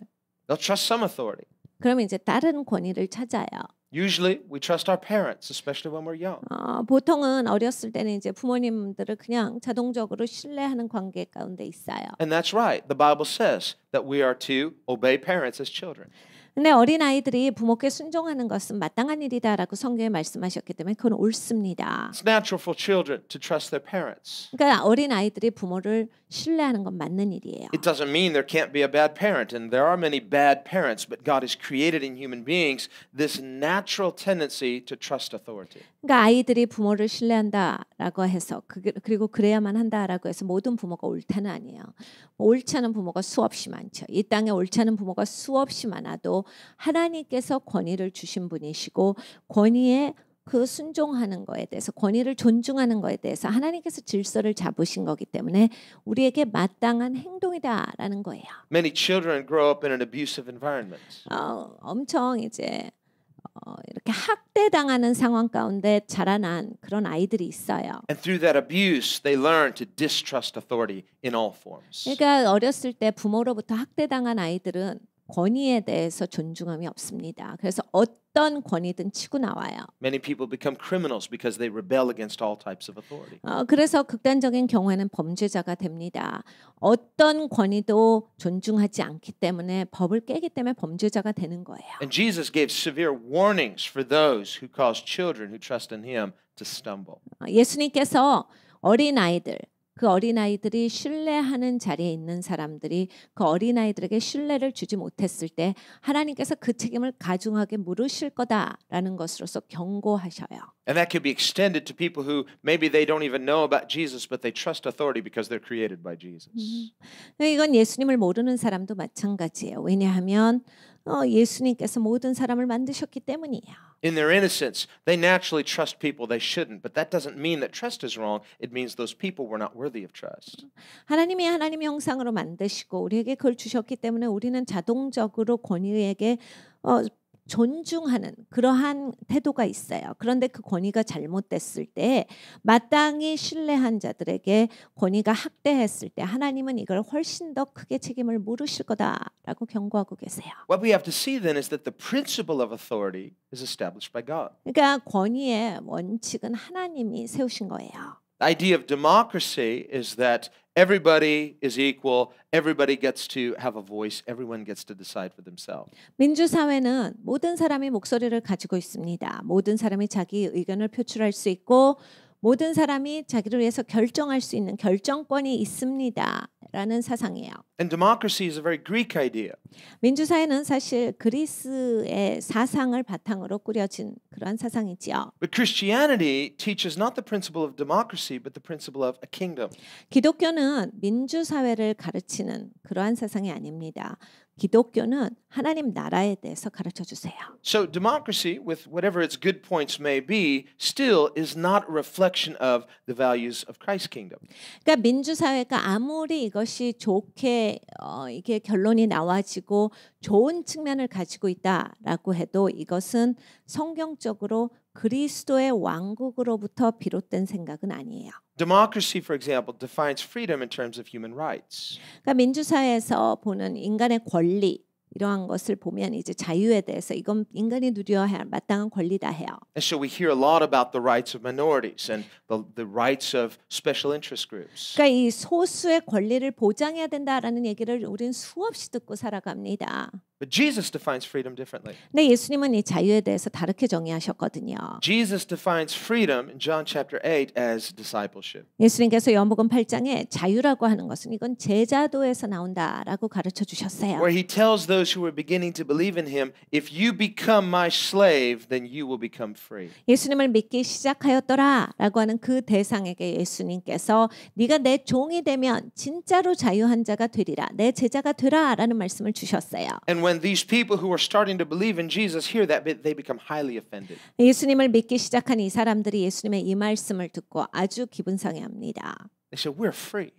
they'll trust some authority.
그러면 이제 다른 권위를 찾아요.
Usually, we trust our parents, especially when we're young.
보통은 어렸을 때는 이제 부모님들을 그냥 자동적으로 신뢰하는 관계 가운데 있어요.
And that's right. The Bible says that we are to obey parents as children.
근데 어린 아이들이 부모께 순종하는 것은 마땅한 일이다라고 성경에 말씀하셨기 때문에 그건 옳습니다.
It's natural for children to trust their parents.
그러니까 어린 아이들이 부모를 신뢰하는 건 맞는 일이에요.
It doesn't mean there can't be a bad parent, and there are many bad parents, but God has created in human beings this natural tendency to trust authority.
그러니까 아이들이 부모를 신뢰한다라고 해서 그리고 그래야만 한다라고 해서 모든 부모가 옳다는 아니에요. 옳지 않은 부모가 수없이 많죠. 이 땅에 옳지 않은 부모가 수없이 많아도 하나님께서 권위를 주신 분이시고 권위에 그 순종하는 거에 대해서 권위를 존중하는 거에 대해서 하나님께서 질서를 잡으신 거기 때문에 우리에게 마땅한 행동이다라는 거예요.
Many children grow up in an abusive environment.
엄청 이제 이렇게 학대당하는 상황 가운데 자라난 그런 아이들이 있어요.
And through that abuse, they learn to distrust authority in all forms.
그러니까 어렸을 때 부모로부터 학대당한 아이들은 권위에 대해서 존중함이 없습니다. 그래서 어떤 권위든 치고 나와요.
Many people become criminals because they rebel against all types of authority.
그래서 극단적인 경우에는 범죄자가 됩니다. 어떤 권위도 존중하지 않기 때문에 법을 깨기 때문에 범죄자가 되는 거예요.
And Jesus gave severe warnings for those who cause children who trust in Him to stumble.
예수님께서 어린아이들 그 어린아이들이 신뢰하는 자리에 있는 사람들이 그 어린아이들에게 신뢰를 주지 못했을 때 하나님께서 그 책임을 가중하게 물으실 거다라는 것으로서 경고하셔요.
And that could be extended to people who maybe they don't even know about Jesus, but they trust authority because they're created by Jesus.
이건 예수님을 모르는 사람도 마찬가지예요. 왜냐하면 예수님께서 모든 사람을 만드셨기 때문이에요.
In their innocence, they naturally trust people they shouldn't, but that doesn't mean that trust is wrong. It means those people were not worthy of trust.
하나님이 하나님의 형상으로 만드시고 우리에게 그걸 주셨기 때문에 우리는 자동적으로 권위에게 존중하는 그러한 태도가 있어요. 그런데 그 권위가 잘못됐을 때 마땅히 신뢰한 자들에게 권위가 학대했을 때 하나님은 이걸 훨씬 더 크게 책임을 물으실 거다라고 경고하고 계세요.
What we have to see then is that the principle of authority is established by God.
그러니까 권위의 원칙은 하나님이 세우신 거예요.
The idea of democracy is that everybody is equal, everybody gets to have a voice, everyone gets to decide for themselves.
민주사회는 모든 사람이 목소리를 가지고 있습니다. 모든 사람이 자기 의견을 표출할 수 있고 모든 사람이 자기를 위해서 결정할 수 있는 결정권이 있습니다. 라는 사상이에요.
And democracy is a very Greek idea.
민주사회는 사실 그리스의 사상을 바탕으로 꾸려진 그러한 사상이지요.
But Christianity teaches not the principle of democracy, but the principle of a kingdom.
기독교는 민주사회를 가르치는 그러한 사상이 아닙니다. 기독교는 하나님 나라에 대해서 가르쳐 주세요.
So democracy, with whatever its good points may be, still is not a reflection of the values of Christ's kingdom.
그러니까 민주사회가 아무리 이것이 좋게 이게 결론이 나와지고 좋은 측면을 가지고 있다라고 해도 이것은 성경적으로 그리스도의 왕국으로부터 비롯된 생각은 아니에요.
Democracy, for example, defines freedom in terms of human rights.
그러니까 민주사회에서 보는 인간의 권리 이러한 것을 보면 이제 자유에 대해서 이건 인간이 누려야 할 마땅한 권리다 해요.
And so we hear a lot about the rights of minorities and the rights of special interest groups.
그러니까 이 소수의 권리를 보장해야 된다라는 얘기를 우리는 수없이 듣고 살아갑니다.
But Jesus defines freedom differently.
근데 예수님은 이 자유에 대해서 다르게 정의하셨거든요.
Jesus defines freedom in John chapter 8 as discipleship.
예수님께서 요한복음 8장에 자유라고 하는 것은 이건 제자도에서 나온다라고 가르쳐 주셨어요.
Where he tells those who are beginning to believe in him, if you become my slave, then you will become free.
예수님을 믿기 시작하였더라라고 하는 그 대상에게 예수님께서 네가 내 종이 되면 진짜로 자유한 자가 되리라. 내 제자가 되라라는 말씀을 주셨어요.
And when these people who are starting to believe in Jesus hear that, they become highly offended.
예수님을 믿기 시작한 이 사람들이 예수님의 이 말씀을 듣고 아주 기분 상해합니다.
They say, we're free.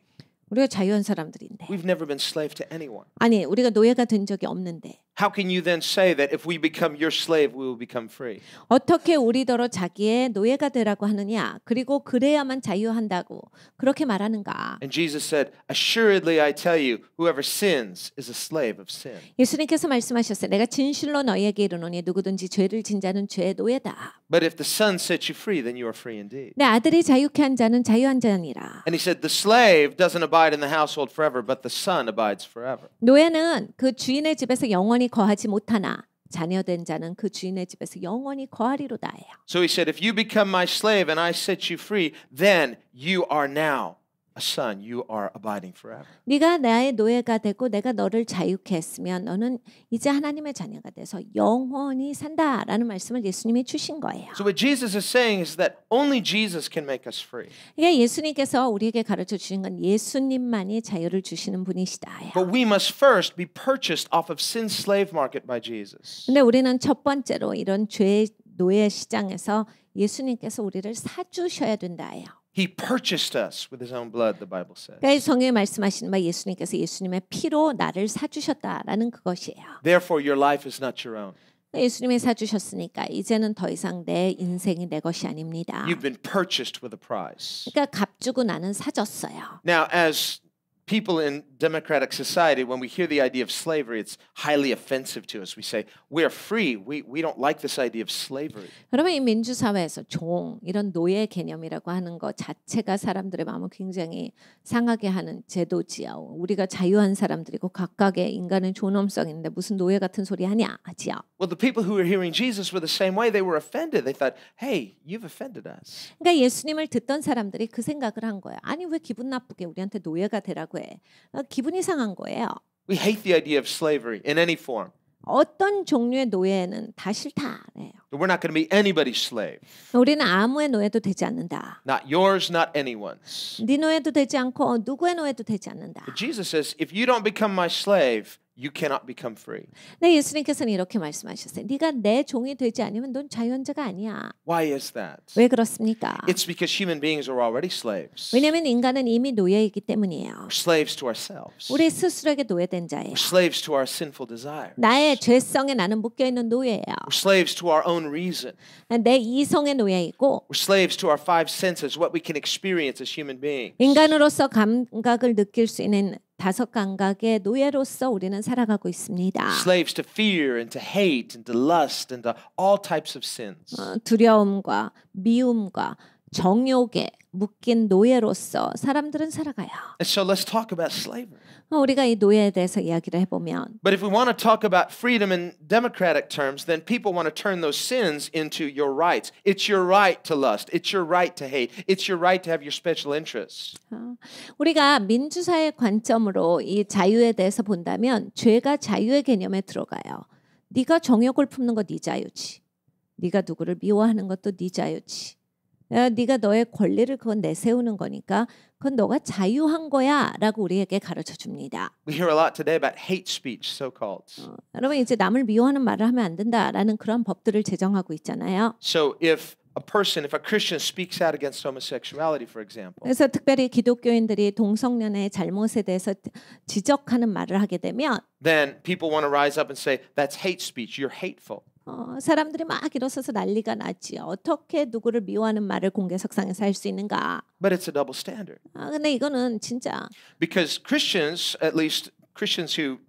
우리가 자유한 사람들인데.
We've never been slave to anyone.
아니, 우리가 노예가 된 적이 없는데.
How can you then say that if we become your slave, we will become free?
어떻게 우리더러 자기의 노예가 되라고 하느냐? 그리고 그래야만 자유한다고 그렇게 말하는가?
And Jesus said, assuredly I tell you, whoever sins is a slave of sin.
예수님께서 말씀하셨어요. 내가 진실로 너희에게 이르노니 누구든지 죄를 진 자는 죄의 노예다.
But if the Son sets you free, then you are free indeed.
내 아들이 자유케 한 자는 자유한 자니라.
And he said, the slave doesn't abide in the household forever, but the Son abides forever.
노예는 그 주인의 집에서 영원히 거하지 못하나 자녀된 자는 그 주인의 집에서 영원히 거하리로다예요.
So he said, if you become my slave and I set you free, then you are now a son. You are abiding forever.
네가 나의 노예가 되고 내가 너를 자유케 했으면 너는 이제 하나님의 자녀가 돼서 영원히 산다라는 말씀을 예수님이 주신 거예요.
So what Jesus is saying is that only Jesus can make us free.
이게 예수님께서 우리에게 가르쳐 주신 건 예수님만이 자유를 주시는 분이시다예요.
But we must first be purchased off of sin's slave market by Jesus.
근데 우리는 첫 번째로 이런 죄의 노예 시장에서 예수님께서 우리를 사주셔야 된다예요.
He purchased us with his own blood, the Bible says.
그러니까 성경에 말씀하시는 바 예수님께서 예수님의 피로 나를 사주셨다라는 그것이에요.
Therefore, your life is not your own.
예수님이 사주셨으니까 이제는 더 이상 내 인생이 내 것이 아닙니다.
You've been purchased with a price.
그러니까 값 주고 나는 사줬어요.
Now, as people in democratic society, when we hear the idea of slavery, it's highly offensive to us. We say, we're free. We don't like this idea of slavery.
그러면 이 민주사회에서 종, 이런 노예 개념이라고 하는 것 자체가 사람들의 마음을 굉장히 상하게 하는 제도지요. 우리가 자유한 사람들이고 각각의 인간의 존엄성이 있는데 무슨 노예 같은 소리 하냐 하지요.
Well, the people who were hearing Jesus were the same way. They were offended. They thought, hey, you've offended us.
그러니까 예수님을 듣던 사람들이 그 생각을 한 거예요. 아니 왜 기분 나쁘게 우리한테 노예가 되라고 해. 기분이 상한 거예요.
We hate the idea of slavery in any form.
어떤 종류의 노예는 다 싫다. 그래요.
We're not going to be anybody's slave.
우리는 아무의 노예도 되지 않는다.
Not yours, not anyone's.
네 노예도 되지 않고 누구의 노예도 되지 않는다.
But Jesus says, if you don't become my slave, you cannot become free.
네, 예수님께서는 이렇게 말씀하셨어요. 네가 내 종이 되지 않으면 넌 자유한 자가 아니야.
Why is that?
왜 그렇습니까?
It's because human beings are already slaves.
왜냐하면 인간은 이미 노예이기 때문이에요.
We're slaves to ourselves.
우리 스스로에게 노예된 자예요.
We're slaves to our sinful desires.
나의 죄성에 나는 묶여있는 노예예요.
We're slaves to our own reason.
내 이성의 노예이고
We're slaves to our five senses, what we can experience as human beings.
인간으로서 감각을 느낄 수 있는 다섯 감각의 노예로서 우리는 살아가고 있습니다.
Slaves to fear and to hate and to lust and to all types of sins.
두려움과 미움과 정욕에 묶인 노예로서 사람들은 살아가요.
And so let's talk about slavery.
우리가 이 노예에 대해서 이야기를 해보면
But if we want to talk about freedom in democratic terms, then people want to turn those sins into your rights. It's your right to lust. It's your right to hate. It's your right to have your special interests.
우리가 민주사회 관점으로 이 자유에 대해서 본다면 죄가 자유의 개념에 들어가요. 네가 정욕을 품는 거 네 자유지. 네가 누구를 미워하는 것도 네 자유지. 네가 너의 권리를 그건 내세우는 거니까 그건 너가 자유한 거야 라고 우리에게 가르쳐 줍니다.
We hear a lot today about hate speech, so-called.
여러분 이제 남을 미워하는 말을 하면 안 된다라는 그런 법들을 제정하고 있잖아요.
So if a Christian speaks out against homosexuality, for example,
그래서 특별히 기독교인들이 동성연애의 잘못에 대해서 지적하는 말을 하게 되면
then people want to rise up and say, that's hate speech, you're hateful.
사람들이 막 일어서서 난리가 나지. 어떻게 누구를 미워하는 말을 공개석상에서 할 수 있는가?
But it's a double standard.
근데 이거는 진짜
Because Christians, at least Christians who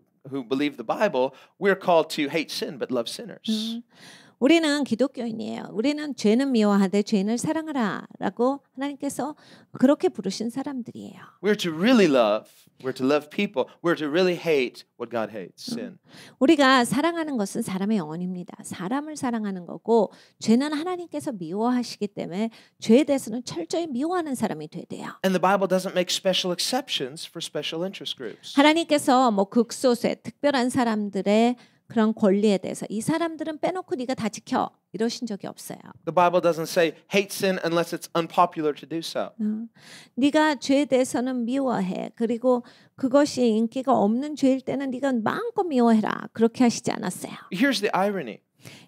believe the Bible, we're called to hate sin but love sinners.
우리는 기독교인이에요. 우리는 죄는 미워하되 죄인을 사랑하라라고 하나님께서 그렇게 부르신 사람들이에요.
We're to really love. We're to love people. We're to really hate what God hates, sin.
우리가 사랑하는 것은 사람의 영혼입니다. 사람을 사랑하는 거고 죄는 하나님께서 미워하시기 때문에 죄에 대해서는 철저히 미워하는 사람이 돼야 돼요.
And the Bible doesn't make special exceptions for special interest groups.
하나님께서 뭐 극소수의 특별한 사람들의 그런 권리에 대해서 이 사람들은 빼놓고 네가 다 지켜 이러신 적이 없어요.
The Bible doesn't say hate sin unless it's unpopular to do so.
네가 죄에 대해서는 미워해. 그리고 그것이 인기가 없는 죄일 때는 네가 마음껏 미워해라. 그렇게 하시지 않았어요.
Here's the irony.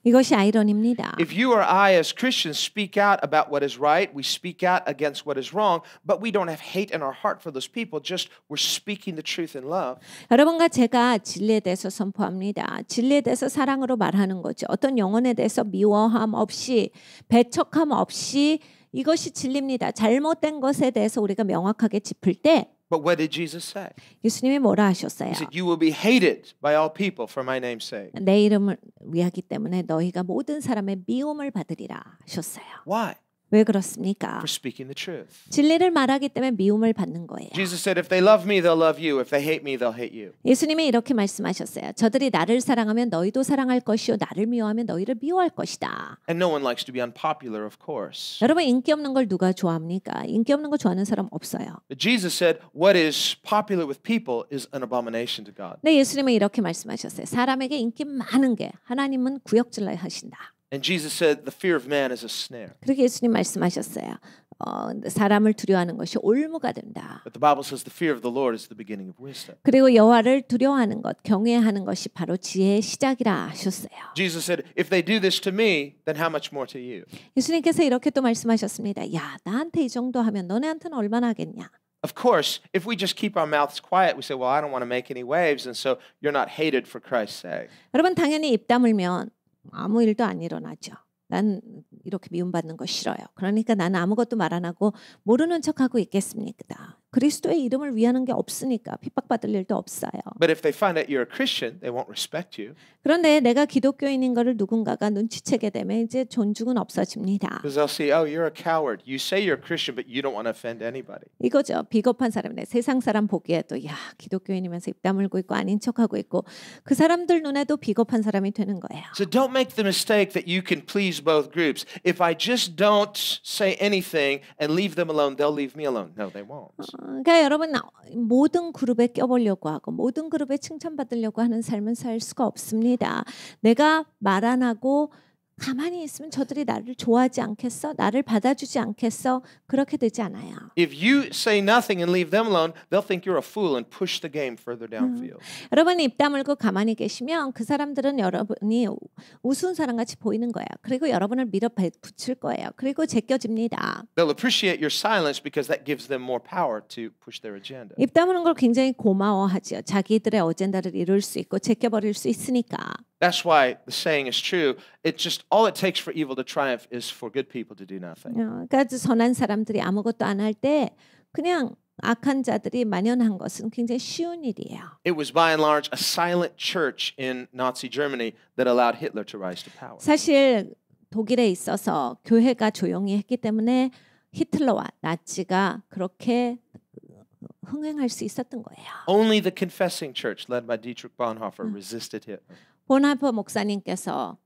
이것이 아이러니입니다.
If you or I as Christians speak out about what is right, we speak out against what is wrong, but we don't have hate in our heart for those people, just we're speaking the truth in love.
여러분과 제가 진리에 대해서 선포합니다. 진리에 대해서 사랑으로 말하는 거죠. 어떤 영혼에 대해서 미워함 없이 배척함 없이 이것이 진리입니다. 잘못된 것에 대해서 우리가 명확하게 짚을 때
But what did Jesus say?
예수님이 뭐라 하셨어요?
He said, you will be hated by all people for my name's sake.
내 이름을 위하기 때문에 너희가 모든 사람의 미움을 받으리라 하셨어요.
Why?
왜 그렇습니까?
For speaking the truth.
진리를 말하기 때문에 미움을 받는 거예요.
Jesus said, if they love me, they'll love you. If they hate me, they'll hate you.
예수님이 이렇게 말씀하셨어요. 저들이 나를 사랑하면 너희도 사랑할 것이요 나를 미워하면 너희를 미워할 것이다.
And no one likes to be unpopular, of course.
여러분 인기 없는 걸 누가 좋아합니까? 인기 없는 거 좋아하는 사람 없어요.
But Jesus said, what is popular with people is an abomination to God.
네, 예수님은 이렇게 말씀하셨어요. 사람에게 인기 많은 게 하나님은 구역질러 하신다.
And Jesus said, the fear of man is a snare.
그렇게 예수님 말씀하셨어요. 사람을 두려워하는 것이 올무가 된다.
But the Bible says the fear of the Lord is the beginning of wisdom.
그리고 여호와를 두려워하는 것, 경외하는 것이 바로 지혜의 시작이라 하셨어요.
Jesus said, if they do this to me, then how much more to you?
예수님께서 이렇게 또 말씀하셨습니다. 야, 나한테 이 정도 하면 너네한테는 얼마나 하겠냐?
Of course, if we just keep our mouths quiet, we say, well, I don't want to make any waves, and so you're not hated for Christ's sake.
여러분 당연히 입 다물면 아무 일도 안 일어나죠. 난 이렇게 미움받는 거 싫어요. 그러니까 나는 아무것도 말 안 하고 모르는 척하고 있겠습니까? 그리스도의 이름을 위하는 게 없으니까 핍박받을 일도 없어요.
But if they find out you're a Christian, they won't respect you.
그런데 내가 기독교인인 거를 누군가가 눈치채게 되면 이제 존중은 없어집니다.
Because they'll see, oh, you're a coward. You say you're a Christian, but you don't want to offend anybody.
이거죠. 비겁한 사람이네. 세상 사람 보기에도 야 기독교인이면서 입 다물고 있고 아닌 척하고 있고 그 사람들 눈에도 비겁한 사람이 되는 거예요.
So don't make the mistake that you can please both groups. If I just don't say anything and leave them alone, they'll leave me alone. No, they won't.
그러니까 여러분 모든 그룹에 껴보려고 하고 모든 그룹에 칭찬받으려고 하는 삶은 살 수가 없습니다. 내가 말 안 하고 가만히 있으면 저들이 나를 좋아하지 않겠어? 나를 받아주지 않겠어? 그렇게 되지 않아요.
If you say nothing and leave them alone, they'll think you're a fool and push the game further downfield.
여러분이 입 다물고 가만히 계시면 그 사람들은 여러분이 우스운 사람같이 보이는 거예요. 그리고 여러분을 밀어붙일 거예요. 그리고 제껴집니다.
They'll appreciate your silence because that gives them more power to push their agenda.
입 다무는 걸 굉장히 고마워하죠. 자기들의 어젠다를 이룰 수 있고 제껴버릴 수 있으니까.
That's why the saying is true. It's just all it takes for evil to triumph is for good people to do nothing.
그러니까 선한 사람들이 아무것도 안 할 때 그냥 악한 자들이 만연한 것은 굉장히 쉬운 일이에요.
It was by and large a silent church in Nazi Germany that allowed Hitler to rise to power.
사실 독일에 있어서 교회가 조용히 했기 때문에 히틀러와 나치가 그렇게 흥행할 수 있었던 거예요.
Only the confessing church led by Dietrich Bonhoeffer resisted Hitler.
본하퍼 목사님께서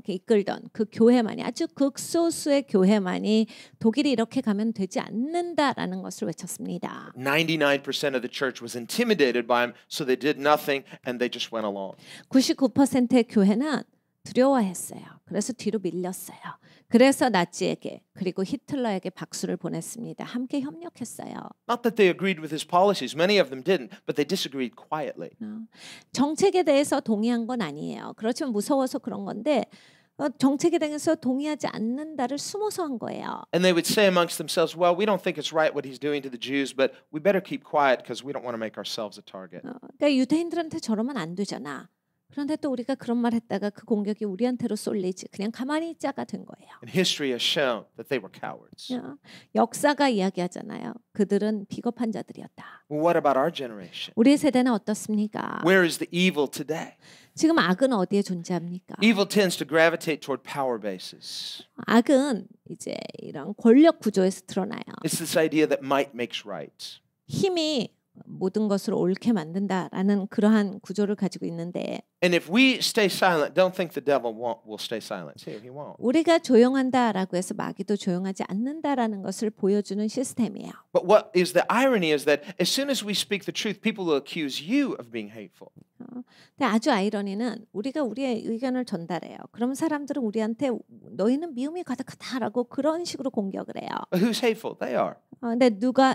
이끌던 그 교회만이 아주 극소수의 교회만이 독일이 이렇게 가면 되지 않는다라는 것을 외쳤습니다.
99% of the church was intimidated by him, so they did nothing and they just went along.
99%의 교회는 두려워했어요. 그래서 뒤로 밀렸어요. 그래서 나치에게 그리고 히틀러에게 박수를 보냈습니다. 함께 협력했어요.
Not that they agreed with his policies. Many of them didn't, but they disagreed quietly.
정책에 대해서 동의한 건 아니에요. 그렇지만 무서워서 그런 건데 정책에 대해서 동의하지 않는다를 숨어서 한 거예요.
And they would say amongst themselves, well, we don't think it's right what he's doing to the Jews, but we better keep quiet because we don't want to make ourselves a target.
그러니까 유대인들한테 저러면 안 되잖아. 그런데 또 우리가 그런 말 했다가 그 공격이 우리한테로 쏠리지 그냥 가만히 있자가 된 거예요.
And history has shown that they were cowards.
역사가 이야기하잖아요. 그들은 비겁한 자들이었다.
Well, what about our generation?
우리 세대는 어떻습니까?
Where is the evil today?
지금 악은 어디에 존재합니까?
Evil tends to gravitate toward power bases.
악은 이제 이런 권력 구조에서 드러나요.
It's this idea that might makes right.
힘이 모든 것을 옳게 만든다라는 그러한 구조를 가지고 있는데
And if we stay silent, don't think the devil will stay silent. See, he won't.
우리가 조용한다라고 해서 마귀도 조용하지 않는다라는 것을 보여주는 시스템이에요.
But what is the irony is that as soon as we speak the truth, people will accuse you of being hateful.
근데 아주 아이러니는 우리가 우리의 의견을 전달해요. 그럼 사람들은 우리한테 너희는 미움이 가득하다라고 그런 식으로 공격을 해요.
But who's hateful? They are.
근데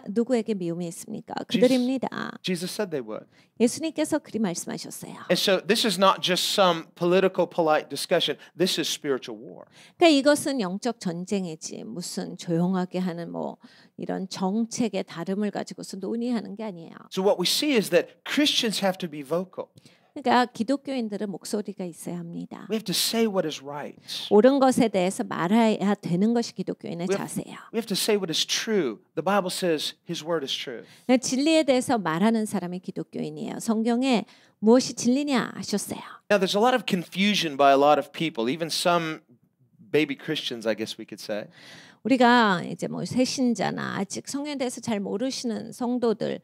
누구에게 미움이 있습니까? 그들입니다.
Jesus said they would.
예수님께서 그리 말씀하셨어요.
And so this is not just some political polite discussion. This is spiritual war.
그러니까 이것은 영적 전쟁이지 무슨 조용하게 하는 뭐 이런 정책의 다름을 가지고서 논의하는 게 아니에요.
So what we see is that Christians have to be vocal.
그러니까 기독교인들은 목소리가 있어야 합니다.
We have to say what is right.
옳은 것에 대해서 말해야 되는 것이 기독교인의 자세예요.
We have to say what is true. The Bible says His word is true.
진리에 대해서 말하는 사람이 기독교인이에요. 성경에 무엇이 진리냐 하셨어요.
Now there's a lot of confusion by a lot of people, even some baby Christians, I guess we could say.
우리가 이제 뭐 새신자나 아직 성경에 대해서 잘 모르시는 성도들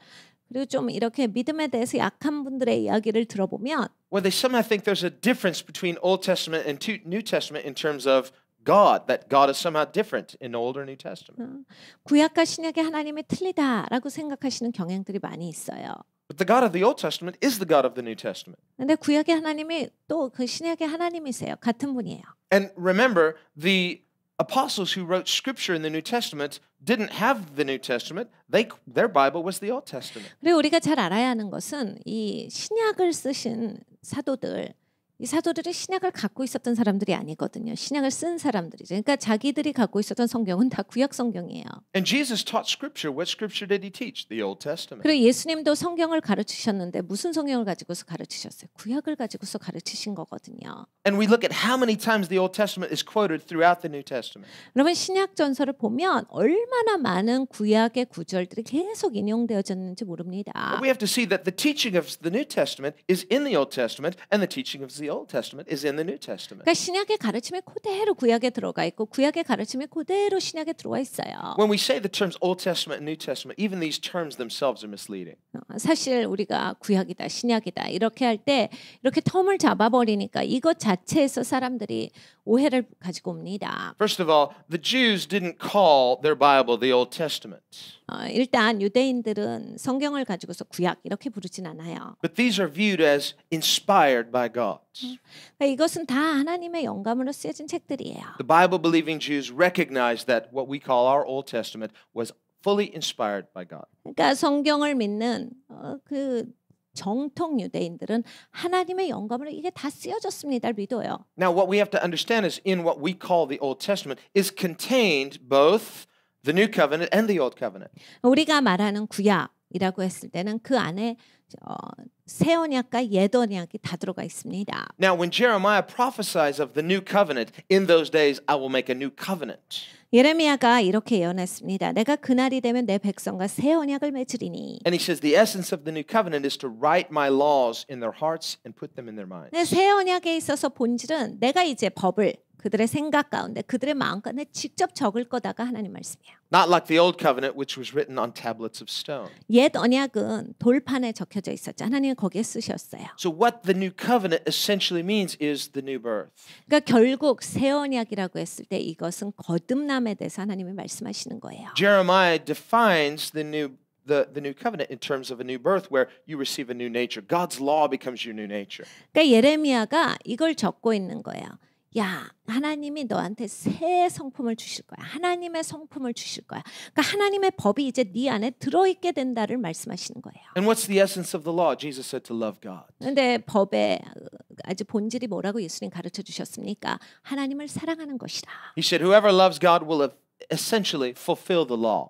그리고 좀 이렇게 믿음에 대해서 약한 분들의 이야기를 들어보면
Well, they somehow think there's a difference between Old Testament and New Testament in terms of God, that God is somehow different in Old or New Testament.
구약과 신약의 하나님이 틀리다라고 생각하시는 경향들이 많이 있어요.
But the God of the Old Testament is the God of the New Testament.
근데 구약의 하나님이 또 그 신약의 하나님이세요. 같은 분이에요.
And remember, the apostles who wrote scripture in the New Testament didn't have the New Testament. Their Bible was the Old Testament.
그리고 우리가 잘 알아야 하는 것은 이 신약을 쓰신 사도들 이 사도들이 신약을 갖고 있었던 사람들이 아니거든요. 신약을 쓴 사람들이죠. 그러니까 자기들이 갖고 있었던 성경은 다 구약 성경이에요.
And Jesus taught scripture. What scripture did he teach? The Old Testament.
그리고 예수님도 성경을 가르치셨는데 무슨 성경을 가지고서 가르치셨어요? 구약을 가지고서 가르치신 거거든요.
And we look at how many times the Old Testament is quoted throughout the New Testament.
여러분 신약 전서를 보면 얼마나 많은 구약의 구절들이 계속 인용되어졌는지 모릅니다.
But we have to see that the teaching of the New Testament is in the Old Testament, and the teaching of the Old Testament is in the New Testament.
그러니까 신약의 가르침이 그대로 구약에 들어가 있고 구약의 가르침이 그대로 신약에 들어와 있어요.
When we say the terms Old Testament and New Testament, even these terms themselves are misleading.
사실 우리가 구약이다, 신약이다 이렇게 할 때 이렇게 텀을 잡아버리니까 이것 자체에서 사람들이 오해를 가지고 옵니다.
First of all, the Jews didn't call their Bible the Old Testament.
일단 유대인들은 성경을 가지고서 구약 이렇게 부르진 않아요.
But these are viewed as inspired by God.
그러니까 이것은 다 하나님의 영감으로 쓰여진 책들이에요.
The Bible-believing Jews recognized that what we call our Old Testament was fully inspired by God.
그러니까 성경을 믿는 그 정통 유대인들은 하나님의 영감으로 이게 다 쓰여졌습니다를 믿어요.
Now, what we have to understand is in what we call the Old Testament is contained both the New Covenant and the Old Covenant.
우리가 말하는 구약이라고 했을 때는 그 안에 새 언약과 옛 언약이 다 들어가 있습니다.
Now, when Jeremiah prophesies of the New Covenant, in those days I will make a new covenant.
예레미야가 이렇게 예언했습니다. 내가 그날이 되면 내 백성과 새 언약을 맺으리니.
And he says the essence of the New Covenant is to write my laws in their hearts and put them in their minds.
새 언약에 있어서 본질은 내가 이제 법을 그들의 생각 가운데 그들의 마음 가운데 직접 적을 거다가 하나님 말씀이에요.
Not like the Old Covenant, which was written on tablets of stone.
옛 언약은 돌판에 적혀져 있었죠. 하나님이 거기에 쓰셨어요.
So what the New Covenant essentially means is the new birth.
그러니까 결국 새 언약이라고 했을 때 이것은 거듭남에 대해서 하나님이 말씀하시는 거예요.
Jeremiah defines the new covenant in terms of a new birth where you receive a new nature. God's law becomes your new nature.
그러니까 예레미야가 이걸 적고 있는 거예요. 야, 하나님이 너한테 새 성품을 주실 거야. 하나님의 성품을 주실 거야. 그러니까 하나님의 법이 이제 네 안에 들어있게 된다를 말씀하시는 거예요.
And what's the essence of the law? Jesus said to love God.
그런데 법의 아주 본질이 뭐라고 예수님 가르쳐 주셨습니까? 하나님을 사랑하는 것이다.
He said whoever loves God will essentially fulfill the law.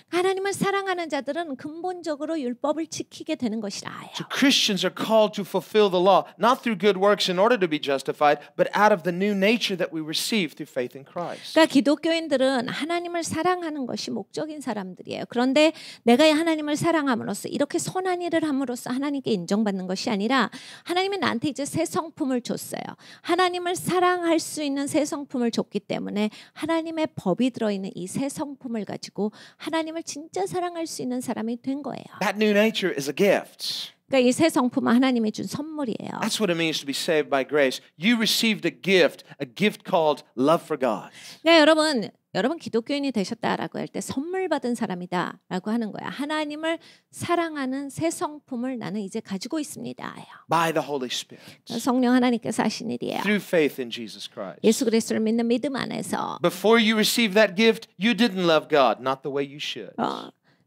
하나님을 사랑하는 자들은 근본적으로 율법을 지키게 되는 것이라요.
So Christians are called to fulfill the law, not through good works in order to be justified, but out of the new nature that we receive through faith in Christ.
그러니까 기독교인들은 하나님을 사랑하는 것이 목적인 사람들이에요. 그런데 내가 하나님을 사랑함으로써 이렇게 선한 일을 함으로써 하나님께 인정받는 것이 아니라 하나님이 나한테 이제 새 성품을 줬어요. 하나님을 사랑할 수 있는 새 성품을 줬기 때문에 하나님의 법이 들어있는 이 새 성품을 가지고 하나님을 진짜 사랑할 수 있는 사람이 된 거예요.
That new nature is a gift.
그러니까 이 새 성품은 하나님이 준 선물이에요.
That's what it means to be saved by grace. You received a gift called love for God.
그러니까 여러분 기독교인이 되셨다라고 할 때 선물 받은 사람이다라고 하는 거야. 하나님을 사랑하는 새 성품을 나는 이제 가지고 있습니다.
By the Holy Spirit.
성령 하나님께서 하신 일이에요.
Through faith in Jesus Christ.
예수 그리스도를 믿는 믿음 안에서.
Before you received that gift, you didn't love God, not the way you should.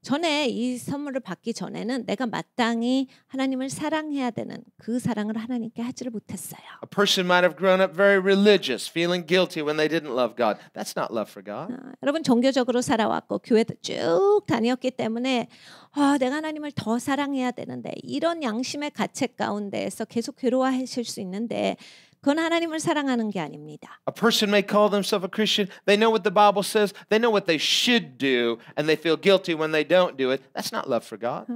전에 이 선물을 받기 전에는 내가 마땅히 하나님을 사랑해야 되는 그 사랑을 하나님께 하지를 못했어요.
A person might have grown up very religious, feeling guilty when they didn't love God. That's not love for God.
여러분 종교적으로 살아왔고 교회도 쭉 다녔기 때문에 내가 하나님을 더 사랑해야 되는데 이런 양심의 가책 가운데에서 계속 괴로워하실 수 있는데 그건 하나님을 사랑하는 게 아닙니다.
A person may call themselves a Christian. They know what the Bible says. They know what they should do, and they feel guilty when they don't do it. That's not love for God.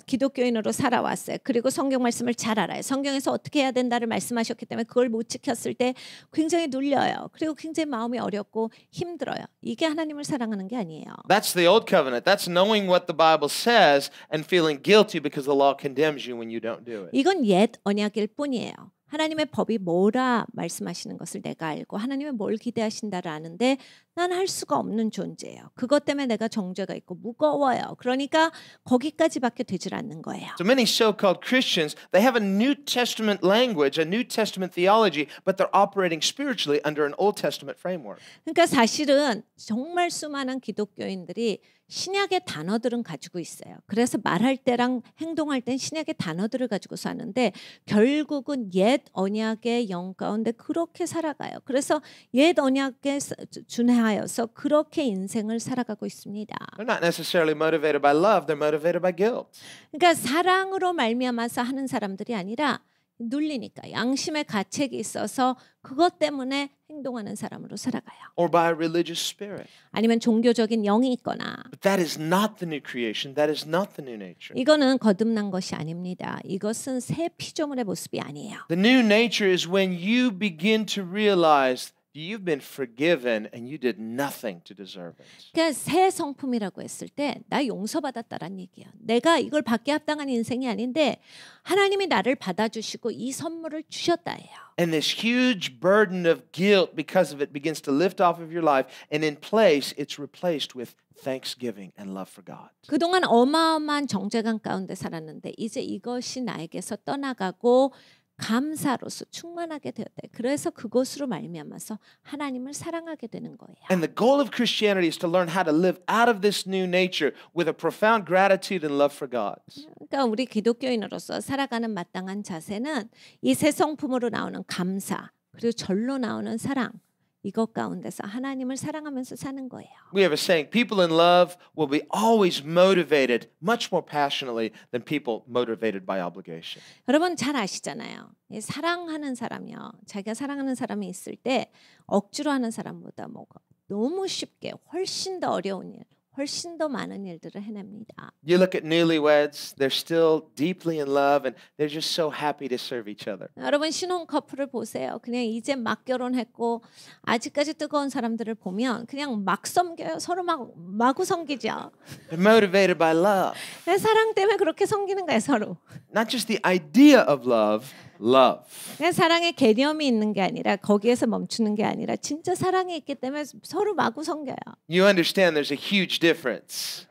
기독교인으로 살아왔어요. 그리고 성경 말씀을 잘 알아요. 성경에서 어떻게 해야 된다를 말씀하셨기 때문에 그걸 못 지켰을 때 굉장히 눌려요. 그리고 굉장히 마음이 어렵고 힘들어요. 이게 하나님을 사랑하는 게 아니에요.
That's the old covenant. That's knowing what the Bible says and feeling guilty because the law condemns you when you don't do it.
이건 옛 언약일 뿐이에요. 하나님의 법이 뭐라 말씀하시는 것을 내가 알고 하나님은 뭘 기대하신다를 아는데 난 할 수가 없는 존재예요. 그것 때문에 내가 정죄가 있고 무거워요. 그러니까 거기까지밖에 되질 않는 거예요.
So many so-called Christians, they have a New Testament language, a New Testament theology, but they're operating spiritually under an Old Testament framework.
그러니까 사실은 정말 수많은 기독교인들이 신약의 단어들은 가지고 있어요. 그래서 말할 때랑 행동할 땐 신약의 단어들을 가지고 사는데 결국은 옛 언약의 영 가운데 그렇게 살아가요. 그래서 옛 언약에 준하여서 그렇게 인생을 살아가고 있습니다.
They're not necessarily motivated by love, they're motivated by guilt.
그러니까 사랑으로 말미암아서 하는 사람들이 아니라 눌리니까 양심의 가책이 있어서 그것 때문에 행동하는 사람으로 살아가요.
Or by a religious spirit.
아니면 종교적인 영이 있거나.
But that is not the new creation. That is not the new nature.
이거는 거듭난 것이 아닙니다. 이것은 새 피조물의 모습이 아니에요.
The new nature is when you begin to realize you've been forgiven and you did nothing to deserve it.
그러니까 새 성품이라고 했을 때 나 용서받았다란 얘기야. 내가 이걸 받게 합당한 인생이 아닌데 하나님이 나를 받아주시고 이 선물을 주셨다예요.
And this huge burden of guilt because of it begins to lift off of your life, and in place it's replaced with thanksgiving and love for God.
그동안 어마어마한 정죄감 가운데 살았는데 이제 이것이 나에게서 떠나가고 감사로서 충만하게 되었대. 그래서 그것으로 말미암아서 하나님을 사랑하게 되는 거예요.
And the goal of Christianity is to learn how to live out of this new nature with a profound gratitude and love for God.
그러니까 우리 기독교인으로서 살아가는 마땅한 자세는 이 새 성품으로 나오는 감사 그리고 절로 나오는 사랑 이것 가운데서 하나님을 사랑하면서 사는 거예요.
We have a saying, people in love will be always motivated much more passionately than people motivated by obligation.
여러분 잘 아시잖아요. 사랑하는 사람이요. 자기가 사랑하는 사람이 있을 때 억지로 하는 사람보다 뭐가 너무 쉽게 훨씬 더 어려운 일, 훨씬 더 많은 일들을 해냅니다.
You look at newlyweds, they're still deeply in love and they're just so happy to serve each other.
여러분 신혼 커플을 보세요. 그냥 이제 막 결혼했고 아직까지 뜨거운 사람들을 보면 그냥 막 섬겨요. 서로 마구 섬기죠.
They're motivated by love.
사랑 때문에 그렇게 섬기는 거예요, 서로.
Not just the idea of love, love.
사랑의 개념이 있는 게 아니라 거기에서 멈추는 게 아니라 진짜 사랑이 있기 때문에 서로 마구 섬겨요.
You understand there's a huge difference.